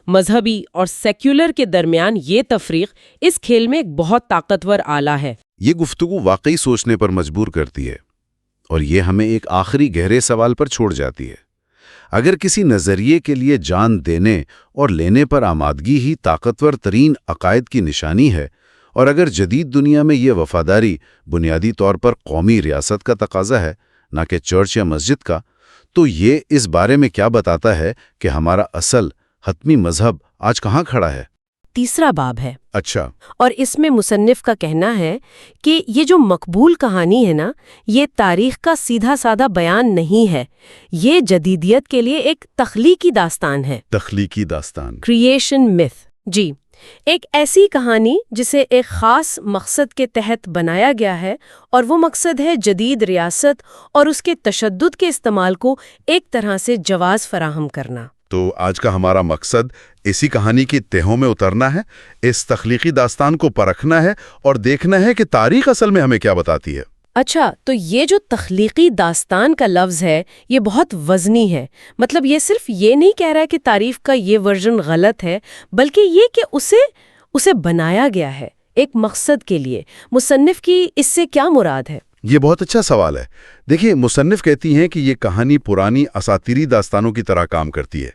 مذہبی اور سیکولر کے درمیان یہ تفریق اس کھیل میں ایک بہت طاقتور آلہ ہے۔ یہ گفتگو واقعی سوچنے پر مجبور کرتی ہے، اور یہ ہمیں ایک آخری گہرے سوال پر چھوڑ جاتی ہے۔ اگر کسی نظریے کے لیے جان دینے اور لینے پر آمادگی ہی طاقتور ترین عقائد کی نشانی ہے، اور اگر جدید دنیا میں یہ وفاداری بنیادی طور پر قومی ریاست کا تقاضا ہے، نہ کہ چرچ یا مسجد کا، تو یہ اس بارے میں کیا بتاتا ہے کہ ہمارا اصل حتمی مذہب آج کہاں کھڑا ہے؟ تیسرا باب ہے۔ اچھا، اور اس میں مصنف کا کہنا ہے کہ یہ جو مقبول کہانی ہے نا، یہ تاریخ کا سیدھا سادہ بیان نہیں ہے، یہ جدیدیت کے لیے ایک تخلیقی داستان ہے۔ تخلیقی داستان، کریشن میتھ، جی، ایک ایسی کہانی جسے ایک خاص مقصد کے تحت بنایا گیا ہے، اور وہ مقصد ہے جدید ریاست اور اس کے تشدد کے استعمال کو ایک طرح سے جواز فراہم کرنا۔ تو آج کا ہمارا مقصد اسی کہانی کی تہوں میں اترنا ہے، اس تخلیقی داستان کو پرکھنا ہے اور دیکھنا ہے کہ تاریخ اصل میں ہمیں کیا بتاتی ہے۔ اچھا، تو یہ جو تخلیقی داستان کا لفظ ہے یہ بہت وزنی ہے۔ مطلب یہ صرف یہ نہیں کہہ رہا ہے کہ تعریف کا یہ ورژن غلط ہے، بلکہ یہ کہ اسے بنایا گیا ہے، ایک مقصد کے لیے مصنف کی اس سے کیا مراد ہے؟ یہ بہت اچھا سوال ہے۔ دیکھیں، مصنف کہتی ہیں کہ یہ کہانی پرانی اساطیری داستانوں کی طرح کام کرتی ہے۔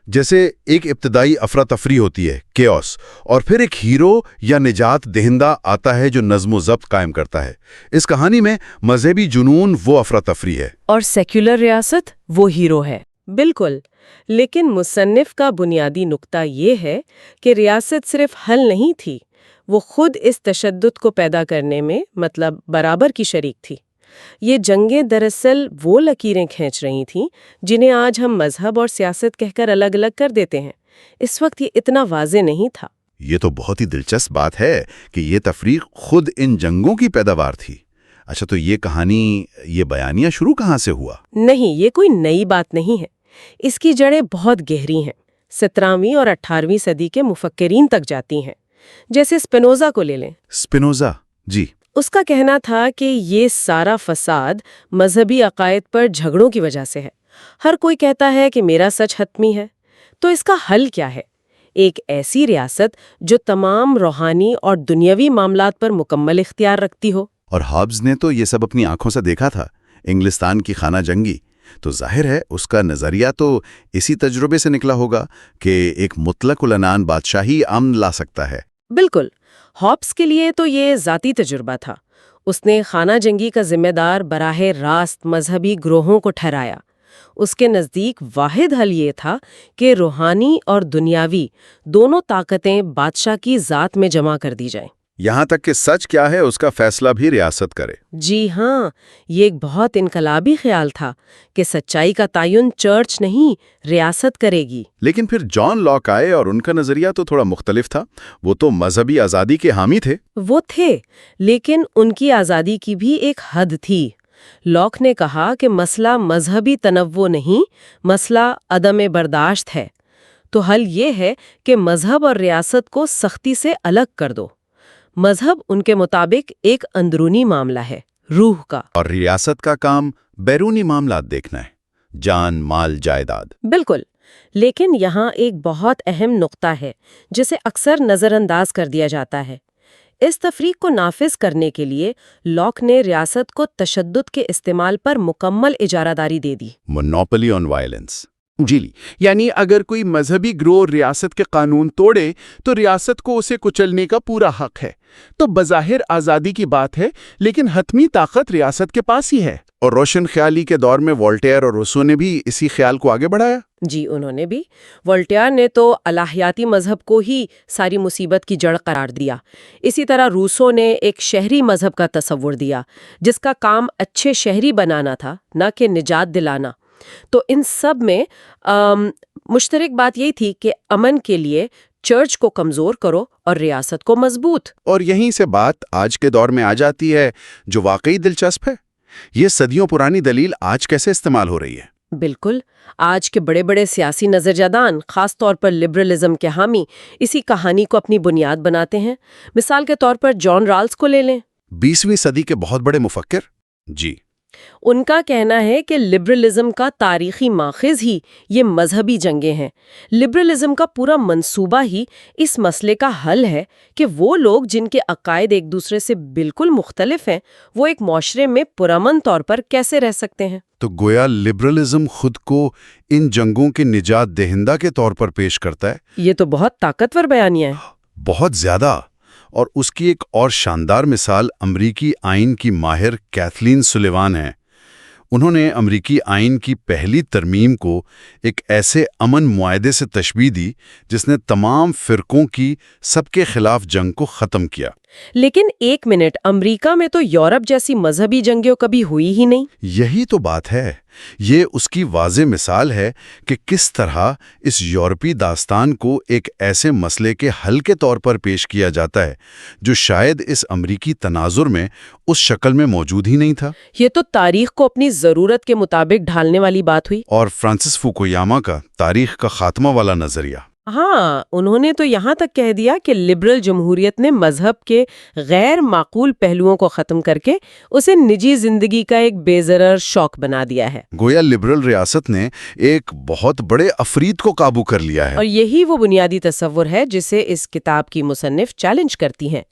جیسے ایک ابتدائی افراتفری ہوتی ہے، کیوس، اور پھر ایک ہیرو یا نجات دہندہ آتا ہے جو نظم و ضبط قائم کرتا ہے۔ اس کہانی میں مذہبی جنون وہ افراتفری ہے اور سیکولر ریاست وہ ہیرو ہے۔ بالکل، لیکن مصنف کا بنیادی نقطہ یہ ہے کہ ریاست صرف حل نہیں تھی، وہ خود اس تشدد کو پیدا کرنے میں مطلب برابر کی شریک تھی۔ یہ جنگیں دراصل وہ لکیریں کھینچ رہی تھیں جنہیں آج ہم مذہب اور سیاست کہہ کر الگ الگ کر دیتے ہیں۔ اس وقت یہ اتنا واضح نہیں تھا۔ یہ تو بہت ہی دلچسپ بات ہے کہ یہ تفریق خود ان جنگوں کی پیداوار تھی۔ اچھا، تو یہ کہانی، یہ بیانیہ شروع کہاں سے ہوا؟ نہیں، یہ کوئی نئی بات نہیں ہے۔ اس کی جڑیں بہت گہری ہیں، 17ویں اور 18ویں صدی کے مفکرین تک جاتی ہیں۔ جیسے اسپینوزا کو لے لیں۔ اسپینوزا، جی۔ اس کا کہنا تھا کہ یہ سارا فساد مذہبی عقائد پر جھگڑوں کی وجہ سے ہے۔ ہر کوئی کہتا ہے کہ میرا سچ حتمی ہے، تو اس کا حل کیا ہے؟ ایک ایسی ریاست جو تمام روحانی اور دنیاوی معاملات پر مکمل اختیار رکھتی ہو۔ اور ہابز نے تو یہ سب اپنی آنکھوں سے دیکھا تھا، انگلستان کی خانہ جنگی، تو ظاہر ہے اس کا نظریہ تو اسی تجربے سے نکلا ہوگا کہ ایک مطلق العنان بادشاہی امن لا سکتا ہے۔ بالکل، ہابس کے لیے تو یہ ذاتی تجربہ تھا۔ اس نے خانہ جنگی کا ذمہ دار براہ راست مذہبی گروہوں کو ٹھہرایا۔ اس کے نزدیک واحد حل یہ تھا کہ روحانی اور دنیاوی دونوں طاقتیں بادشاہ کی ذات میں جمع کر دی جائیں۔ یہاں تک کہ سچ کیا ہے اس کا فیصلہ بھی ریاست کرے۔ جی ہاں، یہ ایک بہت انقلابی خیال تھا کہ سچائی کا تعین چرچ نہیں، ریاست کرے گی۔ لیکن پھر جان لاک آئے اور ان کا نظریہ تو تھوڑا مختلف تھا۔ وہ تو مذہبی آزادی کے حامی تھے۔ وہ تھے، لیکن ان کی آزادی کی بھی ایک حد تھی۔ لاک نے کہا کہ مسئلہ مذہبی تنوع نہیں، مسئلہ عدم برداشت ہے۔ تو حل یہ ہے کہ مذہب اور ریاست کو سختی سے الگ کر دو۔ مذہب ان کے مطابق ایک اندرونی معاملہ ہے، روح کا، اور ریاست کا کام بیرونی معاملات دیکھنا ہے، جان، مال، جائیداد۔ بالکل، لیکن یہاں ایک بہت اہم نقطہ ہے جسے اکثر نظر انداز کر دیا جاتا ہے۔ اس تفریق کو نافذ کرنے کے لیے لاک نے ریاست کو تشدد کے استعمال پر مکمل اجارہ داری دے دی۔ Monopoly on violence. جی، یعنی اگر کوئی مذہبی گروہ ریاست کے قانون توڑے تو ریاست کو اسے کچلنے کا پورا حق ہے۔ تو بظاہر آزادی کی بات ہے، لیکن حتمی طاقت ریاست کے پاس ہی ہے۔ اور روشن خیالی کے دور میں والٹیئر اور روسو نے بھی اسی خیال کو آگے بڑھایا۔ جی، انہوں نے بھی۔ والٹیئر نے تو الہیاتی مذہب کو ہی ساری مصیبت کی جڑ قرار دیا۔ اسی طرح روسو نے ایک شہری مذہب کا تصور دیا جس کا کام اچھے شہری بنانا تھا، نہ کہ نجات دلانا۔ تو ان سب میں مشترک بات یہی تھی کہ امن کے لیے چرچ کو کمزور کرو اور ریاست کو مضبوط۔ اور یہیں سے بات آج کے دور میں آ جاتی ہے جو واقعی دلچسپ ہے۔ یہ صدیوں پرانی دلیل آج کیسے استعمال ہو رہی ہے؟ بالکل، آج کے بڑے بڑے سیاسی نظرجدان، خاص طور پر لبرلزم کے حامی، اسی کہانی کو اپنی بنیاد بناتے ہیں۔ مثال کے طور پر جان رالز کو لے لیں۔ 20ویں صدی کے بہت بڑے مفکر۔ جی، ان کا کہنا ہے کہ لبرلزم کا تاریخی ماخذ ہی یہ مذہبی جنگیں ہیں۔ لبرلزم کا پورا منصوبہ ہی اس مسئلے کا حل ہے کہ وہ لوگ جن کے عقائد ایک دوسرے سے بالکل مختلف ہیں، وہ ایک معاشرے میں پرامن طور پر کیسے رہ سکتے ہیں۔ تو گویا لبرلزم خود کو ان جنگوں کے نجات دہندہ کے طور پر پیش کرتا ہے۔ یہ تو بہت طاقتور بیانیہ ہے۔ بہت زیادہ۔ اور اس کی ایک اور شاندار مثال امریکی آئین کی ماہر کیتھلین سولیوان ہے۔ انہوں نے امریکی آئین کی پہلی ترمیم کو ایک ایسے امن معاہدے سے تشبیہ دی جس نے تمام فرقوں کی سب کے خلاف جنگ کو ختم کیا۔ لیکن ایک منٹ، امریکہ میں تو یورپ جیسی مذہبی جنگیں کبھی ہوئی ہی نہیں۔ یہی تو بات ہے۔ یہ اس کی واضح مثال ہے کہ کس طرح اس یورپی داستان کو ایک ایسے مسئلے کے حل کے طور پر پیش کیا جاتا ہے جو شاید اس امریکی تناظر میں اس شکل میں موجود ہی نہیں تھا۔ یہ تو تاریخ کو اپنی ضرورت کے مطابق ڈھالنے والی بات ہوئی۔ اور فرانسس فوکویاما کا تاریخ کا خاتمہ والا نظریہ۔ ہاں، انہوں نے تو یہاں تک کہہ دیا کہ لبرل جمہوریت نے مذہب کے غیر معقول پہلوؤں کو ختم کر کے اسے نجی زندگی کا ایک بے ضرر شوق بنا دیا ہے، گویا لبرل ریاست نے ایک بہت بڑے افرید کو قابو کر لیا ہے۔ اور یہی وہ بنیادی تصور ہے جسے اس کتاب کی مصنف چیلنج کرتی ہیں۔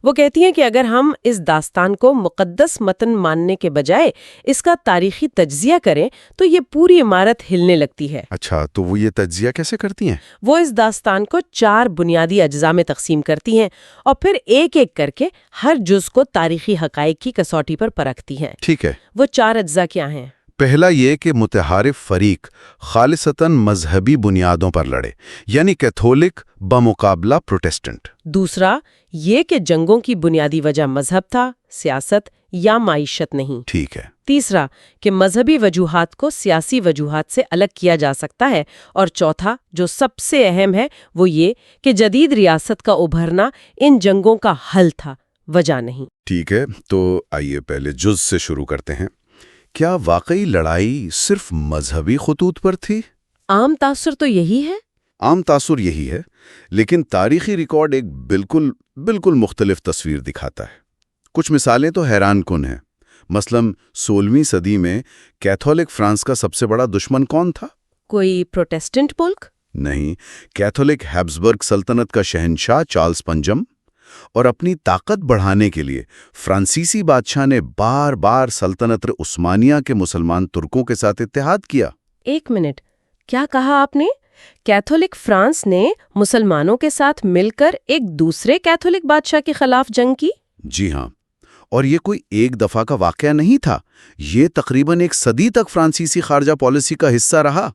وہ کہتی ہیں کہ اگر ہم اس داستان کو مقدس متن ماننے کے بجائے اس کا تاریخی تجزیہ کریں تو یہ پوری عمارت ہلنے لگتی ہے۔ اچھا، تو وہ یہ تجزیہ کیسے کرتی ہیں؟ وہ اس داستان کو 4 بنیادی اجزاء میں تقسیم کرتی ہیں اور پھر ایک ایک کر کے ہر جز کو تاریخی حقائق کی کسوٹی پر پرکھتی ہیں۔ ٹھیک ہے۔ وہ 4 اجزاء کیا ہیں؟ پہلا یہ کہ متحارب فریق خالصتاً مذہبی بنیادوں پر لڑے، یعنی کیتھولک بمقابلہ پروٹیسٹنٹ۔ دوسرا یہ کہ جنگوں کی بنیادی وجہ مذہب تھا، سیاست یا معیشت نہیں۔ ٹھیک ہے۔ تیسرا کہ مذہبی وجوہات کو سیاسی وجوہات سے الگ کیا جا سکتا ہے، اور چوتھا جو سب سے اہم ہے وہ یہ کہ جدید ریاست کا ابھرنا ان جنگوں کا حل تھا، وجہ نہیں۔ ٹھیک ہے، تو آئیے پہلے جز سے شروع کرتے ہیں۔ کیا واقعی لڑائی صرف مذہبی خطوط پر تھی؟ عام تاثر تو یہی ہے۔ عام تاثر یہی ہے، لیکن تاریخی ریکارڈ ایک بالکل مختلف تصویر دکھاتا ہے۔ کچھ مثالیں تو حیران کن ہیں۔ مثلاً 16ویں صدی میں کیتھولک فرانس کا سب سے بڑا دشمن کون تھا؟ کوئی پروٹیسٹنٹ ملک؟ نہیں، کیتھولک ہیبسبرگ سلطنت کا شہنشاہ چارلز پنجم، اور اپنی طاقت بڑھانے کے لیے فرانسیسی بادشاہ نے بار بار سلطنت عثمانیہ کے مسلمان ترکوں کے ساتھ اتحاد کیا۔ ایک منٹ، کیا کہا آپ نے؟ کیتھولک فرانس نے مسلمانوں کے ساتھ مل کر ایک دوسرے کیتھولک بادشاہ کے خلاف جنگ کی؟ جی ہاں، اور یہ کوئی ایک دفعہ کا واقعہ نہیں تھا، یہ تقریباً 1 صدی تک فرانسیسی خارجہ پالیسی کا حصہ رہا۔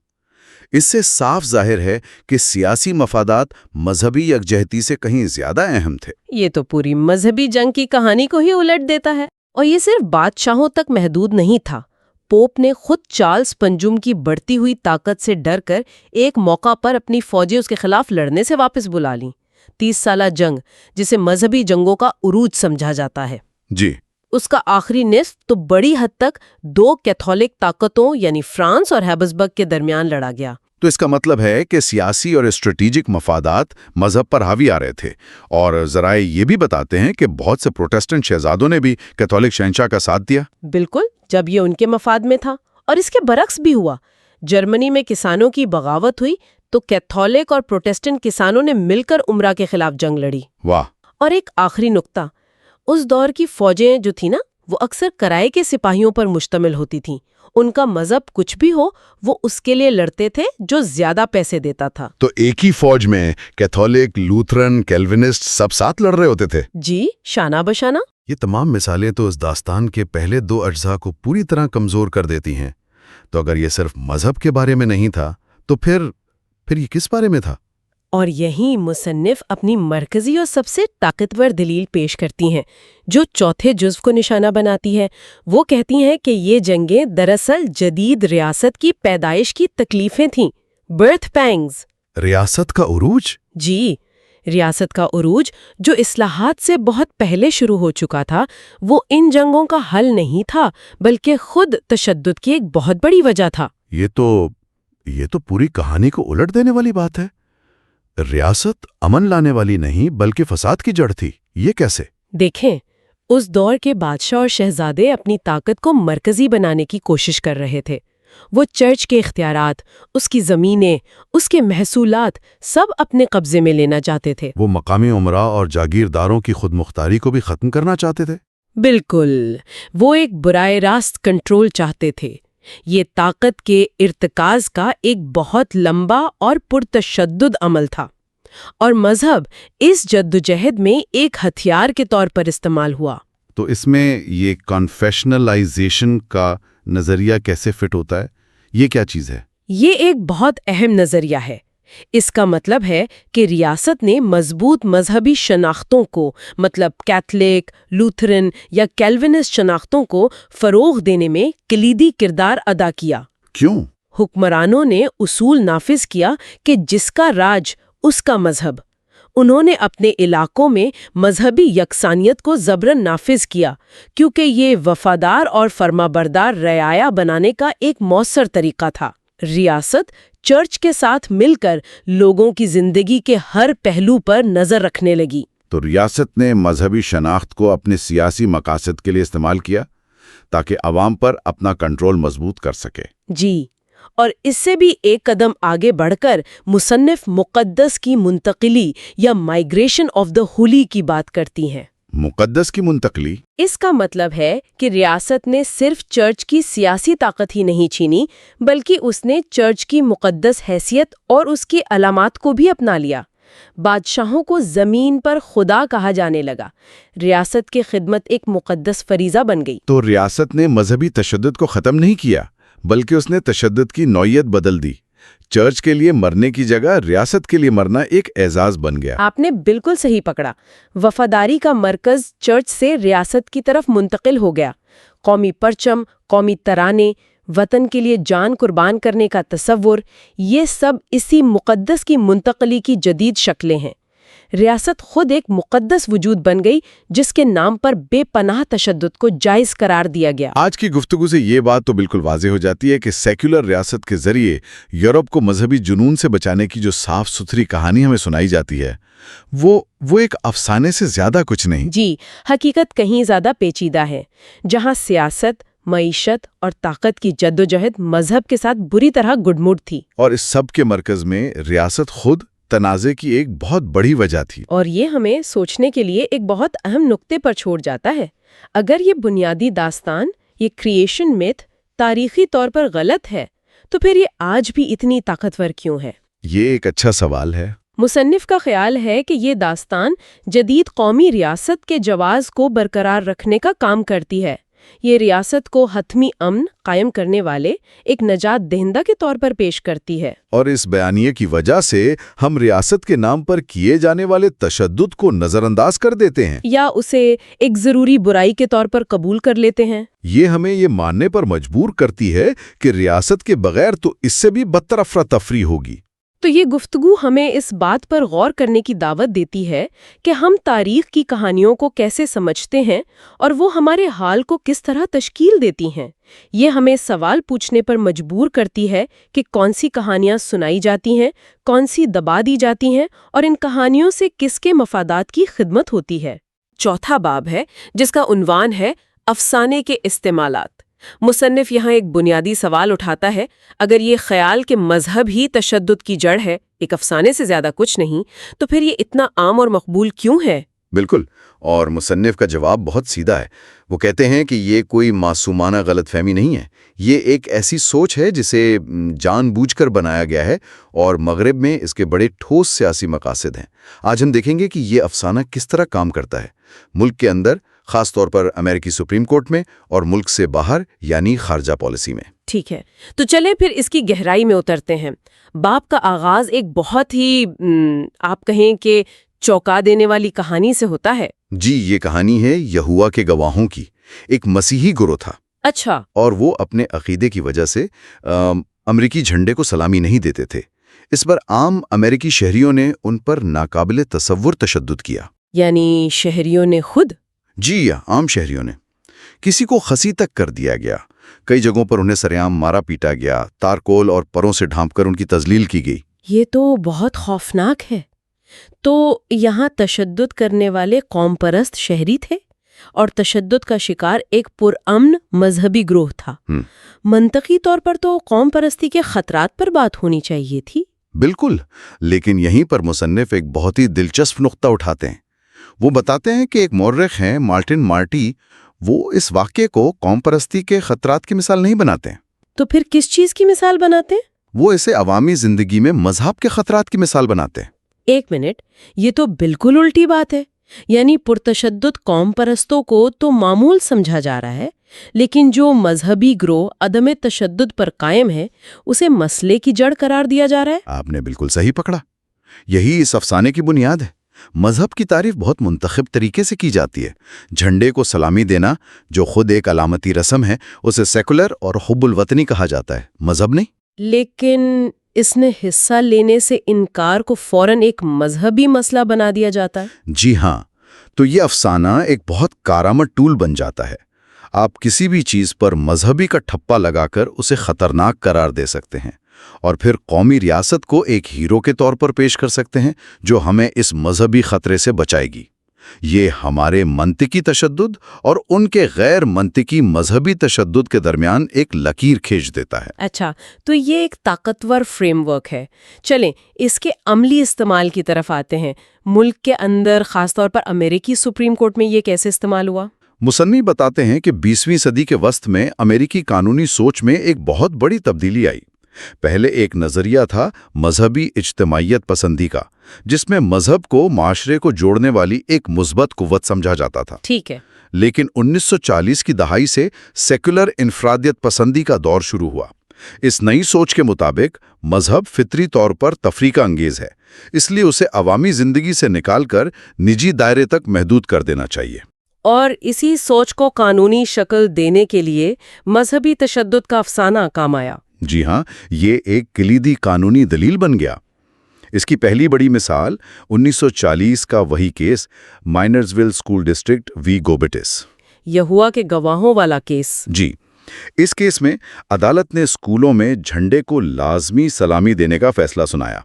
اس سے صاف ظاہر ہے کہ سیاسی مفادات مذہبی یکجہتی سے کہیں زیادہ اہم تھے۔ یہ تو پوری مذہبی جنگ کی کہانی کو ہی الٹ دیتا ہے۔ اور یہ صرف بادشاہوں تک محدود نہیں تھا۔ پوپ نے خود چارلز پنجم کی بڑھتی ہوئی طاقت سے ڈر کر ایک موقع پر اپنی فوجیں اس کے خلاف لڑنے سے واپس بلا لیں۔ 30 سالہ جنگ، جسے مذہبی جنگوں کا عروج سمجھا جاتا ہے، جی، اس کا آخری نصف تو بڑی حد تک 2 کیتھولک طاقتوں یعنی فرانس اور ہیبسبرگ کے درمیان لڑا گیا۔ تو اس کا مطلب ہے کہ سیاسی اور اسٹریٹجک مفادات مذہب پر حاوی آ رہے تھے، اور ذرائع یہ بھی بتاتے ہیں کہ بہت سے پروٹیسٹنٹ شہزادوں نے بھی کیتھولک شہنشاہ کا ساتھ دیا۔ بالکل، جب یہ ان کے مفاد میں تھا۔ اور اس کے برعکس بھی ہوا۔ جرمنی میں کسانوں کی بغاوت ہوئی تو کیتھولک اور پروٹیسٹنٹ کسانوں نے مل کر امرا کے خلاف جنگ لڑی۔ واہ! اور ایک آخری نقطہ، اس دور کی فوجیں جو تھی نا، وہ اکثر کرائے کے سپاہیوں پر مشتمل ہوتی تھیں۔ ان کا مذہب کچھ بھی ہو، وہ اس کے لیے لڑتے تھے جو زیادہ پیسے دیتا تھا۔ تو ایک ہی فوج میں کیتھولک، لوتھرن، کیلوینسٹ سب ساتھ لڑ رہے ہوتے تھے؟ جی، شانہ بشانہ۔ یہ تمام مثالیں تو اس داستان کے پہلے 2 اجزاء کو پوری طرح کمزور کر دیتی ہیں۔ تو اگر یہ صرف مذہب کے بارے میں نہیں تھا تو پھر یہ کس بارے میں تھا؟ اور یہیں مصنف اپنی مرکزی اور سب سے طاقتور دلیل پیش کرتی ہیں، جو چوتھے جزو کو نشانہ بناتی ہے۔ وہ کہتی ہیں کہ یہ جنگیں دراصل جدید ریاست کی پیدائش کی تکلیفیں تھیں، برتھ پینگز۔ ریاست کا عروج؟ جی، ریاست کا عروج جو اصلاحات سے بہت پہلے شروع ہو چکا تھا، وہ ان جنگوں کا حل نہیں تھا، بلکہ خود تشدد کی ایک بہت بڑی وجہ تھا۔ یہ تو پوری کہانی کو الٹ دینے والی بات ہے۔ ریاست امن لانے والی نہیں بلکہ فساد کی جڑ تھی، یہ کیسے؟ دیکھیں، اس دور کے بادشاہ اور شہزادے اپنی طاقت کو مرکزی بنانے کی کوشش کر رہے تھے۔ وہ چرچ کے اختیارات، اس کی زمینیں، اس کے محصولات سب اپنے قبضے میں لینا چاہتے تھے۔ وہ مقامی امراء اور جاگیرداروں کی خود مختاری کو بھی ختم کرنا چاہتے تھے۔ بالکل، وہ ایک براہ راست کنٹرول چاہتے تھے۔ یہ طاقت کے ارتکاز کا ایک بہت لمبا اور پرتشدد عمل تھا، اور مذہب اس جدوجہد میں ایک ہتھیار کے طور پر استعمال ہوا۔ تو اس میں یہ کنفیشنلائزیشن کا نظریہ کیسے فٹ ہوتا ہے؟ یہ کیا چیز ہے؟ یہ ایک بہت اہم نظریہ ہے۔ اس کا مطلب ہے کہ ریاست نے مضبوط مذہبی شناختوں کو، مطلب کیتھولک، لوتھرن یا کیلوینسٹ شناختوں کو فروغ دینے میں کلیدی کردار ادا کیا۔ کیوں؟ حکمرانوں نے اصول نافذ کیا کہ جس کا راج اس کا مذہب۔ انہوں نے اپنے علاقوں میں مذہبی یکسانیت کو زبرن نافذ کیا، کیونکہ یہ وفادار اور فرمانبردار رعایا بنانے کا ایک مؤثر طریقہ تھا۔ ریاست چرچ کے ساتھ مل کر لوگوں کی زندگی کے ہر پہلو پر نظر رکھنے لگی۔ تو ریاست نے مذہبی شناخت کو اپنے سیاسی مقاصد کے لیے استعمال کیا تاکہ عوام پر اپنا کنٹرول مضبوط کر سکے۔ جی، اور اس سے بھی ایک قدم آگے بڑھ کر مصنف مقدس کی منتقلی یا مائیگریشن آف دا ہولی کی بات کرتی ہیں۔ مقدس کی منتقلی؟ اس کا مطلب ہے کہ ریاست نے صرف چرچ کی سیاسی طاقت ہی نہیں چھینی، بلکہ اس نے چرچ کی مقدس حیثیت اور اس کی علامات کو بھی اپنا لیا۔ بادشاہوں کو زمین پر خدا کہا جانے لگا۔ ریاست کی خدمت ایک مقدس فریضہ بن گئی۔ تو ریاست نے مذہبی تشدد کو ختم نہیں کیا، بلکہ اس نے تشدد کی نوعیت بدل دی۔ چرچ کے لیے مرنے کی جگہ ریاست کے لیے مرنا ایک اعزاز بن گیا۔ آپ نے بالکل صحیح پکڑا۔ وفاداری کا مرکز چرچ سے ریاست کی طرف منتقل ہو گیا۔ قومی پرچم، قومی ترانے، وطن کے لیے جان قربان کرنے کا تصور، یہ سب اسی مقدس کی منتقلی کی جدید شکلیں ہیں۔ ریاست خود ایک مقدس وجود بن گئی جس کے نام پر بے پناہ تشدد کو جائز قرار دیا گیا۔ آج کی گفتگو سے یہ بات تو بالکل واضح ہو جاتی ہے کہ سیکولر ریاست کے ذریعے یورپ کو مذہبی جنون سے بچانے کی جو صاف ستھری کہانی ہمیں سنائی جاتی ہے وہ ایک افسانے سے زیادہ کچھ نہیں۔ جی، حقیقت کہیں زیادہ پیچیدہ ہے، جہاں سیاست، معیشت اور طاقت کی جدوجہد مذہب کے ساتھ بری طرح گڈمڈ تھی۔ اور اس سب کے مرکز میں ریاست خود تنازع کی ایک بہت بڑی وجہ تھی۔ اور یہ ہمیں سوچنے کے لیے ایک بہت اہم نقطے پر چھوڑ جاتا ہے۔ اگر یہ بنیادی داستان، یہ کریشن میتھ تاریخی طور پر غلط ہے، تو پھر یہ آج بھی اتنی طاقتور کیوں ہے؟ یہ ایک اچھا سوال ہے۔ مصنف کا خیال ہے کہ یہ داستان جدید قومی ریاست کے جواز کو برقرار رکھنے کا کام کرتی ہے۔ یہ ریاست کو حتمی امن قائم کرنے والے ایک نجات دہندہ کے طور پر پیش کرتی ہے۔ اور اس بیانیے کی وجہ سے ہم ریاست کے نام پر کیے جانے والے تشدد کو نظر انداز کر دیتے ہیں، یا اسے ایک ضروری برائی کے طور پر قبول کر لیتے ہیں۔ یہ ہمیں یہ ماننے پر مجبور کرتی ہے کہ ریاست کے بغیر تو اس سے بھی بدتر افراتفری ہوگی۔ تو یہ گفتگو ہمیں اس بات پر غور کرنے کی دعوت دیتی ہے کہ ہم تاریخ کی کہانیوں کو کیسے سمجھتے ہیں اور وہ ہمارے حال کو کس طرح تشکیل دیتی ہیں۔ یہ ہمیں سوال پوچھنے پر مجبور کرتی ہے کہ کون سی کہانیاں سنائی جاتی ہیں، کون سی دبا دی جاتی ہیں، اور ان کہانیوں سے کس کے مفادات کی خدمت ہوتی ہے۔ چوتھا باب ہے جس کا عنوان ہے افسانے کے استعمالات۔ مصنف یہاں ایک بنیادی سوال اٹھاتا ہے، اگر یہ خیال کہ مذہب ہی تشدد کی جڑ ہے، ایک افسانے سے زیادہ کچھ نہیں، تو پھر یہ اتنا عام اور مقبول کیوں ہے؟ بالکل، اور مصنف کا جواب بہت سیدھا ہے۔ وہ کہتے ہیں کہ یہ کوئی معصومانہ غلط فہمی نہیں ہے، یہ ایک ایسی سوچ ہے جسے جان بوجھ کر بنایا گیا ہے، اور مغرب میں اس کے بڑے ٹھوس سیاسی مقاصد ہیں۔ آج ہم دیکھیں گے کہ یہ افسانہ کس طرح کام کرتا ہے، ملک کے اندر، خاص طور پر امریکی سپریم کورٹ میں، اور ملک سے باہر یعنی خارجہ پالیسی میں۔ ٹھیک ہے، تو چلیں پھر اس کی گہرائی میں اترتے ہیں۔ باب کا آغاز ایک بہت ہی آپ کہیں کہ چونکا دینے والی کہانی سے ہوتا ہے۔ جی، یہ کہانی ہے یہوہ کے گواہوں کی۔ ایک مسیحی گروہ تھا، اچھا، اور وہ اپنے عقیدے کی وجہ سے امریکی جھنڈے کو سلامی نہیں دیتے تھے۔ اس پر عام امریکی شہریوں نے ان پر ناقابل تصور تشدد کیا۔ یعنی شہریوں نے خود؟ جی، عام شہریوں نے۔ کسی کو خسی تک کر دیا گیا، کئی جگہوں پر انہیں سرعام مارا پیٹا گیا، تارکول اور پروں سے ڈھانپ کر ان کی تذلیل کی گئی۔ یہ تو بہت خوفناک ہے۔ تو یہاں تشدد کرنے والے قوم پرست شہری تھے اور تشدد کا شکار ایک پرامن مذہبی گروہ تھا۔ منطقی طور پر تو قوم پرستی کے خطرات پر بات ہونی چاہیے تھی۔ بالکل، لیکن یہیں پر مصنف ایک بہت ہی دلچسپ نقطہ اٹھاتے ہیں۔ وہ بتاتے ہیں کہ ایک مورخ ہیں مارٹن مارٹی، وہ اس واقعے کو قوم پرستی کے خطرات کی مثال نہیں بناتے ہیں۔ تو پھر کس چیز کی مثال بناتے ہیں؟ وہ اسے عوامی زندگی میں مذہب کے خطرات کی مثال بناتے ہیں۔ ایک منٹ، یہ تو بالکل الٹی بات ہے۔ یعنی پرتشدد قوم پرستوں کو تو معمول سمجھا جا رہا ہے، لیکن جو مذہبی گروہ عدم تشدد پر قائم ہے اسے مسئلے کی جڑ قرار دیا جا رہا ہے۔ آپ نے بالکل صحیح پکڑا، یہی اس افسانے کی بنیاد ہے۔ مذہب کی تعریف بہت منتخب طریقے سے کی جاتی ہے۔ جھنڈے کو سلامی دینا، جو خود ایک علامتی رسم ہے، اسے سیکولر اور حب الوطنی کہا جاتا ہے، مذہب نہیں۔ لیکن اس نے حصہ لینے سے انکار کو فوراً ایک مذہبی مسئلہ بنا دیا جاتا ہے۔ جی ہاں، تو یہ افسانہ ایک بہت کارآمد ٹول بن جاتا ہے۔ آپ کسی بھی چیز پر مذہبی کا ٹھپا لگا کر اسے خطرناک قرار دے سکتے ہیں۔ اور پھر قومی ریاست کو ایک ہیرو کے طور پر پیش کر سکتے ہیں جو ہمیں اس مذہبی خطرے سے بچائے گی۔ یہ ہمارے منطقی تشدد اور ان کے غیر منطقی مذہبی تشدد کے درمیان ایک لکیر کھینچ دیتا ہے۔ اچھا، تو یہ ایک طاقتور فریم ورک ہے۔ چلیں اس کے عملی استعمال کی طرف آتے ہیں۔ ملک کے اندر خاص طور پر امریکی سپریم کورٹ میں یہ کیسے استعمال ہوا؟ مصنف بتاتے ہیں کہ 20ویں صدی کے وسط میں امریکی قانونی سوچ میں ایک بہت بڑی تبدیلی آئی۔ پہلے ایک نظریہ تھا مذہبی اجتماعیت پسندی کا، جس میں مذہب کو معاشرے کو جوڑنے والی ایک مثبت قوت سمجھا جاتا تھا۔ ٹھیک ہے۔ لیکن 1940 کی دہائی سے سیکولر انفرادیت پسندی کا دور شروع ہوا۔ اس نئی سوچ کے مطابق مذہب فطری طور پر تفریقہ انگیز ہے، اس لیے اسے عوامی زندگی سے نکال کر نجی دائرے تک محدود کر دینا چاہیے۔ اور اسی سوچ کو قانونی شکل دینے کے لیے مذہبی تشدد کا افسانہ کام آیا۔ جی ہاں، یہ ایک کلیدی قانونی دلیل بن گیا۔ اس کی پہلی بڑی مثال 1940 کا وہی کیس مائنرزویل اسکول ڈسٹرکٹ وی گوبٹس۔ یہوا کے گواہوں والا کیس۔ جی، اس کیس میں عدالت نے اسکولوں میں جھنڈے کو لازمی سلامی دینے کا فیصلہ سنایا۔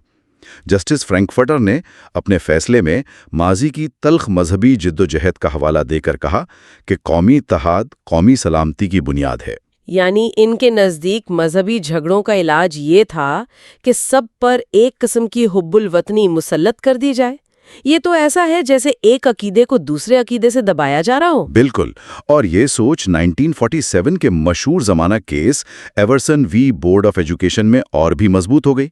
جسٹس فرینکفرٹر نے اپنے فیصلے میں ماضی کی تلخ مذہبی جدوجہد کا حوالہ دے کر کہا کہ قومی اتحاد قومی سلامتی کی بنیاد ہے۔ یعنی ان کے نزدیک مذہبی جھگڑوں کا علاج یہ تھا کہ سب پر ایک قسم کی حب الوطنی مسلط کر دی جائے۔ یہ تو ایسا ہے جیسے ایک عقیدے کو دوسرے عقیدے سے دبایا جا رہا ہو۔ بالکل، اور یہ سوچ 1947 کے مشہور زمانہ case Everson v Board of Education میں اور بھی مضبوط ہو گئی۔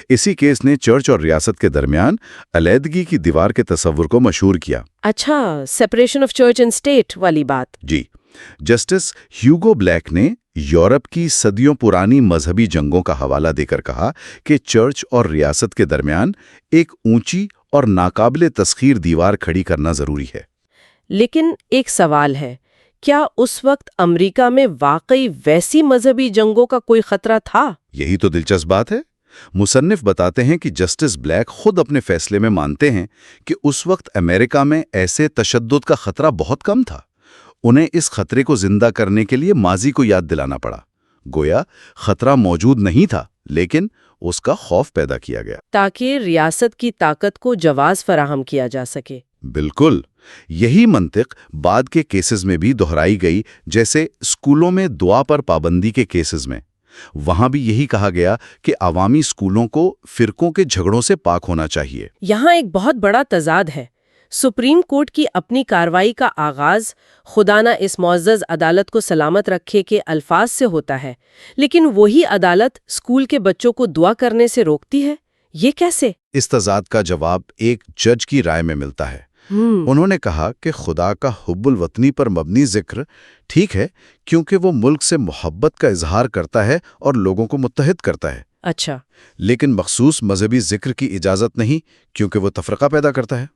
اسی کیس نے چرچ اور ریاست کے درمیان علیحدگی کی دیوار کے تصور کو مشہور کیا۔ اچھا، separation of church and state والی بات۔ جی، جسٹس ہیوگو بلیک نے یورپ کی صدیوں پرانی مذہبی جنگوں کا حوالہ دے کر کہا کہ چرچ اور ریاست کے درمیان ایک اونچی اور ناقابل تسخیر دیوار کھڑی کرنا ضروری ہے۔ لیکن ایک سوال ہے، کیا اس وقت امریکہ میں واقعی ویسی مذہبی جنگوں کا کوئی خطرہ تھا؟ یہی تو دلچسپ بات ہے۔ مصنف بتاتے ہیں کہ جسٹس بلیک خود اپنے فیصلے میں مانتے ہیں کہ اس وقت امریکہ میں ایسے تشدد کا خطرہ بہت کم تھا۔ انہیں اس خطرے کو زندہ کرنے کے لیے ماضی کو یاد دلانا پڑا۔ گویا خطرہ موجود نہیں تھا، لیکن اس کا خوف پیدا کیا گیا تاکہ ریاست کی طاقت کو جواز فراہم کیا جا سکے۔ بالکل، یہی منطق بعد کے کیسز میں بھی دہرائی گئی، جیسے اسکولوں میں دعا پر پابندی کے کیسز میں۔ وہاں بھی یہی کہا گیا کہ عوامی اسکولوں کو فرقوں کے جھگڑوں سے پاک ہونا چاہیے۔ یہاں ایک بہت بڑا تضاد ہے۔ سپریم کورٹ کی اپنی کارروائی کا آغاز خدا نہ اس معزز عدالت کو سلامت رکھے کے الفاظ سے ہوتا ہے، لیکن وہی عدالت اسکول کے بچوں کو دعا کرنے سے روکتی ہے۔ یہ کیسے؟ اس تضاد کا جواب ایک جج کی رائے میں ملتا ہے۔ انہوں نے کہا کہ خدا کا حب الوطنی پر مبنی ذکر ٹھیک ہے کیونکہ وہ ملک سے محبت کا اظہار کرتا ہے اور لوگوں کو متحد کرتا ہے، اچھا، لیکن مخصوص مذہبی ذکر کی اجازت نہیں کیونکہ وہ تفرقہ پیدا کرتا ہے۔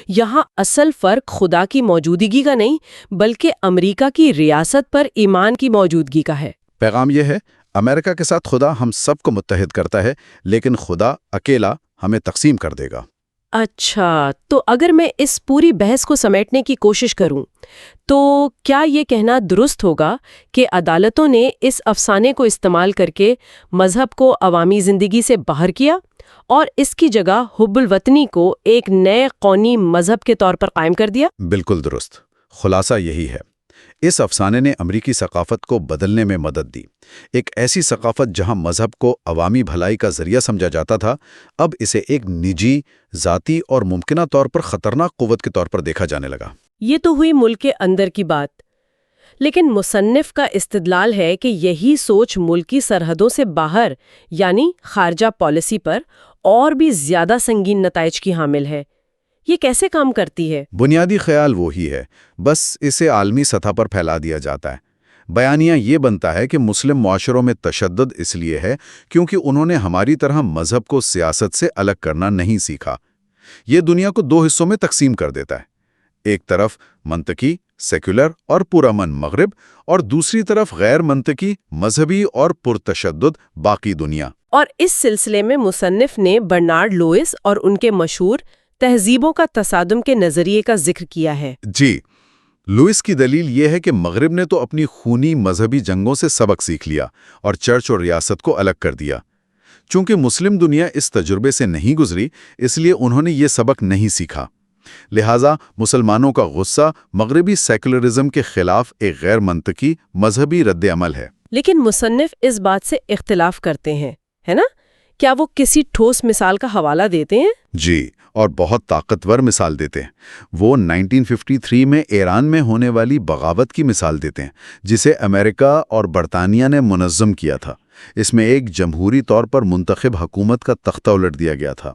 یہاں اصل فرق خدا کی موجودگی کا نہیں بلکہ امریکہ کی ریاست پر ایمان کی موجودگی کا ہے۔ پیغام یہ ہے، امریکہ کے ساتھ خدا ہم سب کو متحد کرتا ہے، لیکن خدا اکیلا ہمیں تقسیم کر دے گا۔ اچھا، تو اگر میں اس پوری بحث کو سمیٹنے کی کوشش کروں تو کیا یہ کہنا درست ہوگا کہ عدالتوں نے اس افسانے کو استعمال کر کے مذہب کو عوامی زندگی سے باہر کیا اور اس کی جگہ حب الوطنی کو ایک نئے قومی مذہب کے طور پر قائم کر دیا؟ بالکل درست، خلاصہ یہی ہے۔ اس افسانے نے امریکی ثقافت کو بدلنے میں مدد دی۔ ایک ایسی ثقافت جہاں مذہب کو عوامی بھلائی کا ذریعہ سمجھا جاتا تھا، اب اسے ایک نجی، ذاتی اور ممکنہ طور پر خطرناک قوت کے طور پر دیکھا جانے لگا۔ یہ تو ہوئی ملک کے اندر کی بات، لیکن مصنف کا استدلال ہے کہ یہی سوچ ملکی سرحدوں سے باہر یعنی خارجہ پالیسی پر اور بھی زیادہ سنگین نتائج کی حامل ہے۔ یہ کیسے کام کرتی ہے؟ بنیادی خیال وہی ہے، بس اسے عالمی سطح پر پھیلا دیا جاتا ہے۔ بیانیہ یہ بنتا ہے کہ مسلم معاشروں میں تشدد اس لیے ہے کیونکہ انہوں نے ہماری طرح مذہب کو سیاست سے الگ کرنا نہیں سیکھا۔ یہ دنیا کو دو حصوں میں تقسیم کر دیتا ہے، ایک طرف منطقی، سیکولر اور پرامن مغرب، اور دوسری طرف غیر منطقی، مذہبی اور پرتشدد باقی دنیا۔ اور اس سلسلے میں مصنف نے برنارڈ لوئس اور ان کے مشہور تہذیبوں کا تصادم کے نظریے کا ذکر کیا ہے۔ جی، لوئس کی دلیل یہ ہے کہ مغرب نے تو اپنی خونی مذہبی جنگوں سے سبق سیکھ لیا اور چرچ اور ریاست کو الگ کر دیا۔ چونکہ مسلم دنیا اس تجربے سے نہیں گزری، اس لیے انہوں نے یہ سبق نہیں سیکھا۔ لہٰذا مسلمانوں کا غصہ مغربی سیکولرزم کے خلاف ایک غیر منطقی مذہبی رد عمل ہے۔ لیکن مصنف اس بات سے اختلاف کرتے ہیں، ہے نا؟ کیا وہ کسی ٹھوس مثال کا حوالہ دیتے ہیں؟ جی، اور بہت طاقتور مثال دیتے ہیں۔ وہ 1953 میں ایران میں ہونے والی بغاوت کی مثال دیتے ہیں، جسے امریکہ اور برطانیہ نے منظم کیا تھا۔ اس میں ایک جمہوری طور پر منتخب حکومت کا تختہ الٹ دیا گیا تھا۔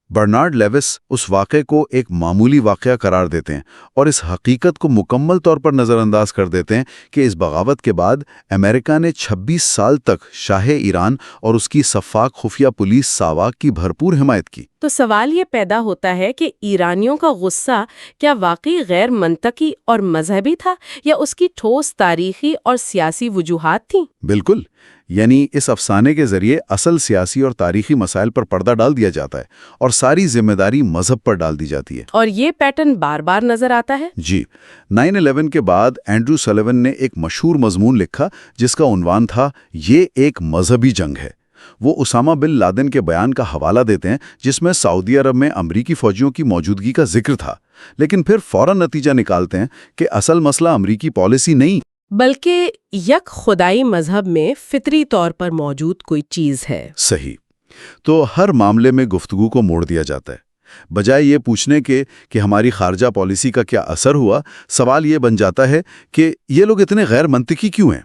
برنارڈ لیوس اس واقعے کو ایک معمولی واقعہ قرار دیتے ہیں اور اس حقیقت کو مکمل طور پر نظر انداز کر دیتے ہیں کہ اس بغاوت کے بعد امریکہ نے 26 سال تک شاہ ایران اور اس کی شفاق خفیہ پولیس ساواک کی بھرپور حمایت کی۔ تو سوال یہ پیدا ہوتا ہے کہ ایرانیوں کا غصہ کیا واقعی غیر منطقی اور مذہبی تھا یا اس کی ٹھوس تاریخی اور سیاسی وجوہات تھیں؟ بالکل، یعنی اس افسانے کے ذریعے اصل سیاسی اور تاریخی مسائل پر پردہ ڈال دیا جاتا ہے اور ساری ذمہ داری مذہب پر ڈال دی جاتی ہے۔ اور یہ پیٹرن بار بار نظر آتا ہے؟ جی، 9/11 کے بعد اینڈریو سلیون نے ایک مشہور مضمون لکھا جس کا عنوان تھا یہ ایک مذہبی جنگ ہے۔ وہ اسامہ بن لادن کے بیان کا حوالہ دیتے ہیں جس میں سعودی عرب میں امریکی فوجیوں کی موجودگی کا ذکر تھا، لیکن پھر فوراً نتیجہ نکالتے ہیں کہ اصل مسئلہ امریکی پالیسی نہیں بلکہ یک خدائی مذہب میں فطری طور پر موجود کوئی چیز ہے۔ صحیح۔ تو ہر معاملے میں گفتگو کو موڑ دیا جاتا ہے۔ بجائے یہ پوچھنے کے کہ ہماری خارجہ پالیسی کا کیا اثر ہوا، سوال یہ بن جاتا ہے کہ یہ لوگ اتنے غیر منطقی کیوں ہیں،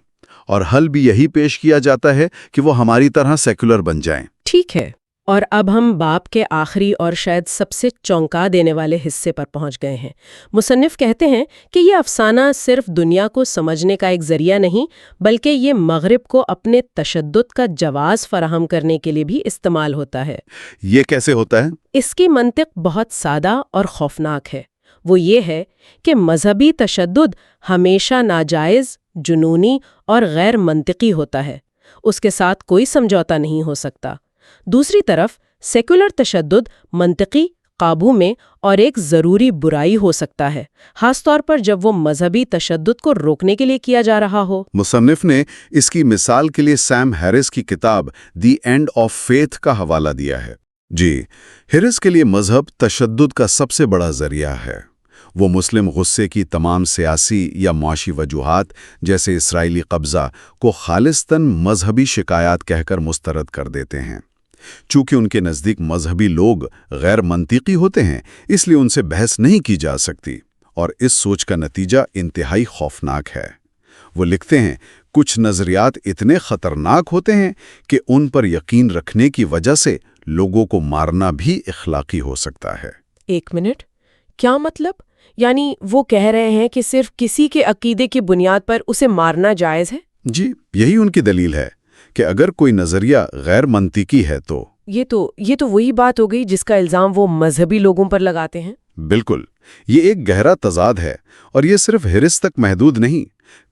اور حل بھی یہی پیش کیا جاتا ہے کہ وہ ہماری طرح سیکولر بن جائیں۔ ٹھیک ہے، اور اب ہم باب کے آخری اور شاید سب سے چونکا دینے والے حصے پر پہنچ گئے ہیں۔ مصنف کہتے ہیں کہ یہ افسانہ صرف دنیا کو سمجھنے کا ایک ذریعہ نہیں، بلکہ یہ مغرب کو اپنے تشدد کا جواز فراہم کرنے کے لیے بھی استعمال ہوتا ہے۔ یہ کیسے ہوتا ہے؟ اس کی منطق بہت سادہ اور خوفناک ہے۔ وہ یہ ہے کہ مذہبی تشدد ہمیشہ ناجائز، جنونی اور غیر منطقی ہوتا ہے۔ اس کے ساتھ کوئی سمجھوتا نہیں ہو سکتا۔ دوسری طرف سیکولر تشدد منطقی، قابو میں اور ایک ضروری برائی ہو سکتا ہے، خاص طور پر جب وہ مذہبی تشدد کو روکنے کے لیے کیا جا رہا ہو۔ مصنف نے اس کی مثال کے لیے سیم ہیرس کی کتاب دی اینڈ آف فیتھ کا حوالہ دیا ہے۔ جی، ہیرس کے لیے مذہب تشدد کا سب سے بڑا ذریعہ ہے۔ وہ مسلم غصے کی تمام سیاسی یا معاشی وجوہات جیسے اسرائیلی قبضہ کو خالصتاً مذہبی شکایات کہہ کر مسترد کر دیتے ہیں۔ چونکہ ان کے نزدیک مذہبی لوگ غیر منطقی ہوتے ہیں، اس لیے ان سے بحث نہیں کی جا سکتی، اور اس سوچ کا نتیجہ انتہائی خوفناک ہے۔ وہ لکھتے ہیں، کچھ نظریات اتنے خطرناک ہوتے ہیں کہ ان پر یقین رکھنے کی وجہ سے لوگوں کو مارنا بھی اخلاقی ہو سکتا ہے۔ ایک منٹ، کیا مطلب؟ یعنی وہ کہہ رہے ہیں کہ صرف کسی کے عقیدے کی بنیاد پر اسے مارنا جائز ہے؟ جی، یہی ان کی دلیل ہے کہ اگر کوئی نظریہ غیر منطقی ہے تو یہ تو وہی بات ہو گئی جس کا الزام وہ مذہبی لوگوں پر لگاتے ہیں۔ بالکل، یہ ایک گہرا تضاد ہے، اور یہ صرف ہیرس تک محدود نہیں۔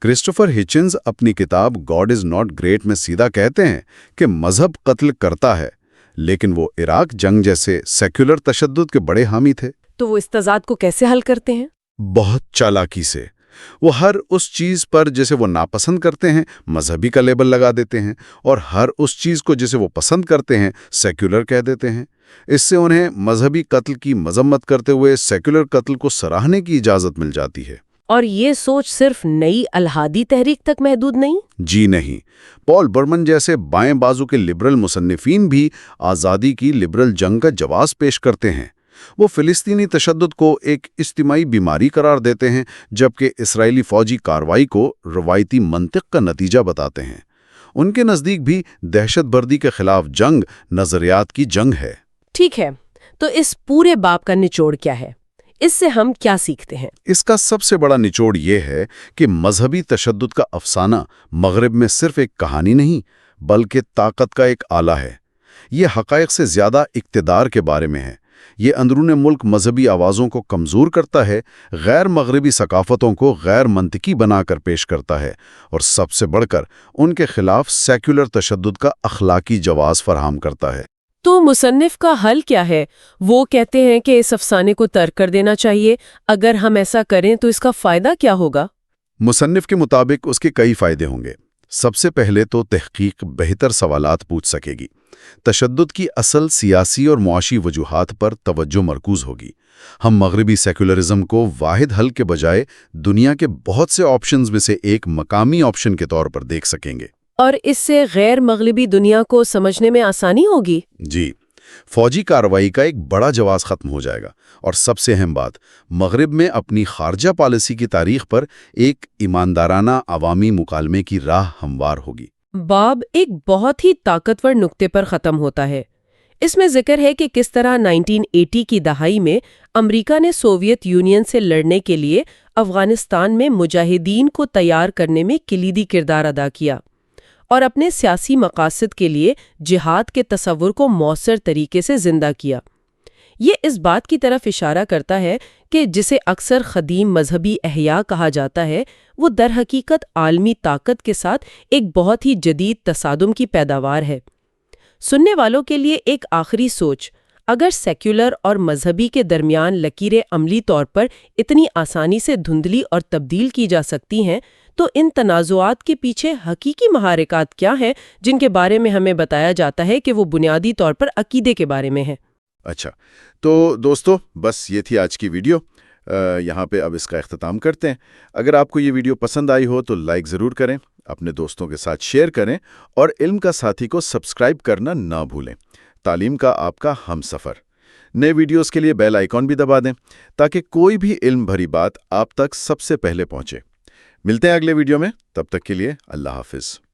کرسٹوفر ہچنز اپنی کتاب گاڈ از ناٹ گریٹ میں سیدھا کہتے ہیں کہ مذہب قتل کرتا ہے، لیکن وہ عراق جنگ جیسے سیکولر تشدد کے بڑے حامی تھے۔ تو وہ اس تضاد کو کیسے حل کرتے ہیں؟ بہت چالاکی سے۔ وہ ہر اس چیز پر جسے وہ ناپسند کرتے ہیں مذہبی کا لیبل لگا دیتے ہیں، اور ہر اس چیز کو جسے وہ پسند کرتے ہیں سیکولر کہہ دیتے ہیں۔ اس سے انہیں مذہبی قتل کی مذمت کرتے ہوئے سیکولر قتل کو سراہنے کی اجازت مل جاتی ہے۔ اور یہ سوچ صرف نئی الحادی تحریک تک محدود نہیں؟ جی نہیں، پال برمن جیسے بائیں بازو کے لبرل مصنفین بھی آزادی کی لبرل جنگ کا جواز پیش کرتے ہیں۔ وہ فلسطینی تشدد کو ایک اجتماعی بیماری قرار دیتے ہیں، جبکہ اسرائیلی فوجی کارروائی کو روایتی منطق کا نتیجہ بتاتے ہیں۔ ان کے نزدیک بھی دہشت گردی کے خلاف جنگ نظریات کی جنگ ہے۔ ٹھیک ہے، تو اس پورے باب کا نچوڑ کیا ہے؟ اس سے ہم کیا سیکھتے ہیں؟ اس کا سب سے بڑا نچوڑ یہ ہے کہ مذہبی تشدد کا افسانہ مغرب میں صرف ایک کہانی نہیں، بلکہ طاقت کا ایک آلہ ہے۔ یہ حقائق سے زیادہ اقتدار کے بارے میں ہے۔ یہ اندرون ملک مذہبی آوازوں کو کمزور کرتا ہے، غیر مغربی ثقافتوں کو غیر منطقی بنا کر پیش کرتا ہے، اور سب سے بڑھ کر ان کے خلاف سیکولر تشدد کا اخلاقی جواز فراہم کرتا ہے۔ تو مصنف کا حل کیا ہے؟ وہ کہتے ہیں کہ اس افسانے کو ترک کر دینا چاہیے۔ اگر ہم ایسا کریں تو اس کا فائدہ کیا ہوگا؟ مصنف کے مطابق اس کے کئی فائدے ہوں گے۔ سب سے پہلے تو تحقیق بہتر سوالات پوچھ سکے گی۔ تشدد کی اصل سیاسی اور معاشی وجوہات پر توجہ مرکوز ہوگی۔ ہم مغربی سیکولرزم کو واحد حل کے بجائے دنیا کے بہت سے آپشنز میں سے ایک مقامی آپشن کے طور پر دیکھ سکیں گے۔ اور اس سے غیر مغربی دنیا کو سمجھنے میں آسانی ہوگی؟ جی، فوجی کارروائی کا ایک بڑا جواز ختم ہو جائے گا، اور سب سے اہم بات، مغرب میں اپنی خارجہ پالیسی کی تاریخ پر ایک ایماندارانہ عوامی مکالمے کی راہ ہموار ہوگی۔ باب ایک بہت ہی طاقتور نقطے پر ختم ہوتا ہے۔ اس میں ذکر ہے کہ کس طرح 1980 کی دہائی میں امریکہ نے سوویت یونین سے لڑنے کے لیے افغانستان میں مجاہدین کو تیار کرنے میں کلیدی کردار ادا کیا اور اپنے سیاسی مقاصد کے لیے جہاد کے تصور کو مؤثر طریقے سے زندہ کیا۔ یہ اس بات کی طرف اشارہ کرتا ہے کہ جسے اکثر قدیم مذہبی احیاء کہا جاتا ہے، وہ در حقیقت عالمی طاقت کے ساتھ ایک بہت ہی جدید تصادم کی پیداوار ہے۔ سننے والوں کے لیے ایک آخری سوچ: اگر سیکولر اور مذہبی کے درمیان لکیریں عملی طور پر اتنی آسانی سے دھندلی اور تبدیل کی جا سکتی ہیں، تو ان تنازعات کے پیچھے حقیقی محرکات کیا ہیں جن کے بارے میں ہمیں بتایا جاتا ہے کہ وہ بنیادی طور پر عقیدے کے بارے میں ہیں؟ اچھا، تو دوستو، بس یہ تھی آج کی ویڈیو۔ یہاں پہ اب اس کا اختتام کرتے ہیں۔ اگر آپ کو یہ ویڈیو پسند آئی ہو تو لائک ضرور کریں، اپنے دوستوں کے ساتھ شیئر کریں، اور علم کا ساتھی کو سبسکرائب کرنا نہ بھولیں۔ تعلیم کا آپ کا ہم سفر۔ نئے ویڈیوز کے لیے بیل آئیکن بھی دبا دیں تاکہ کوئی بھی علم بھری بات آپ تک سب سے پہلے پہنچے۔ ملتے ہیں اگلے ویڈیو میں، تب تک کے لیے اللہ حافظ۔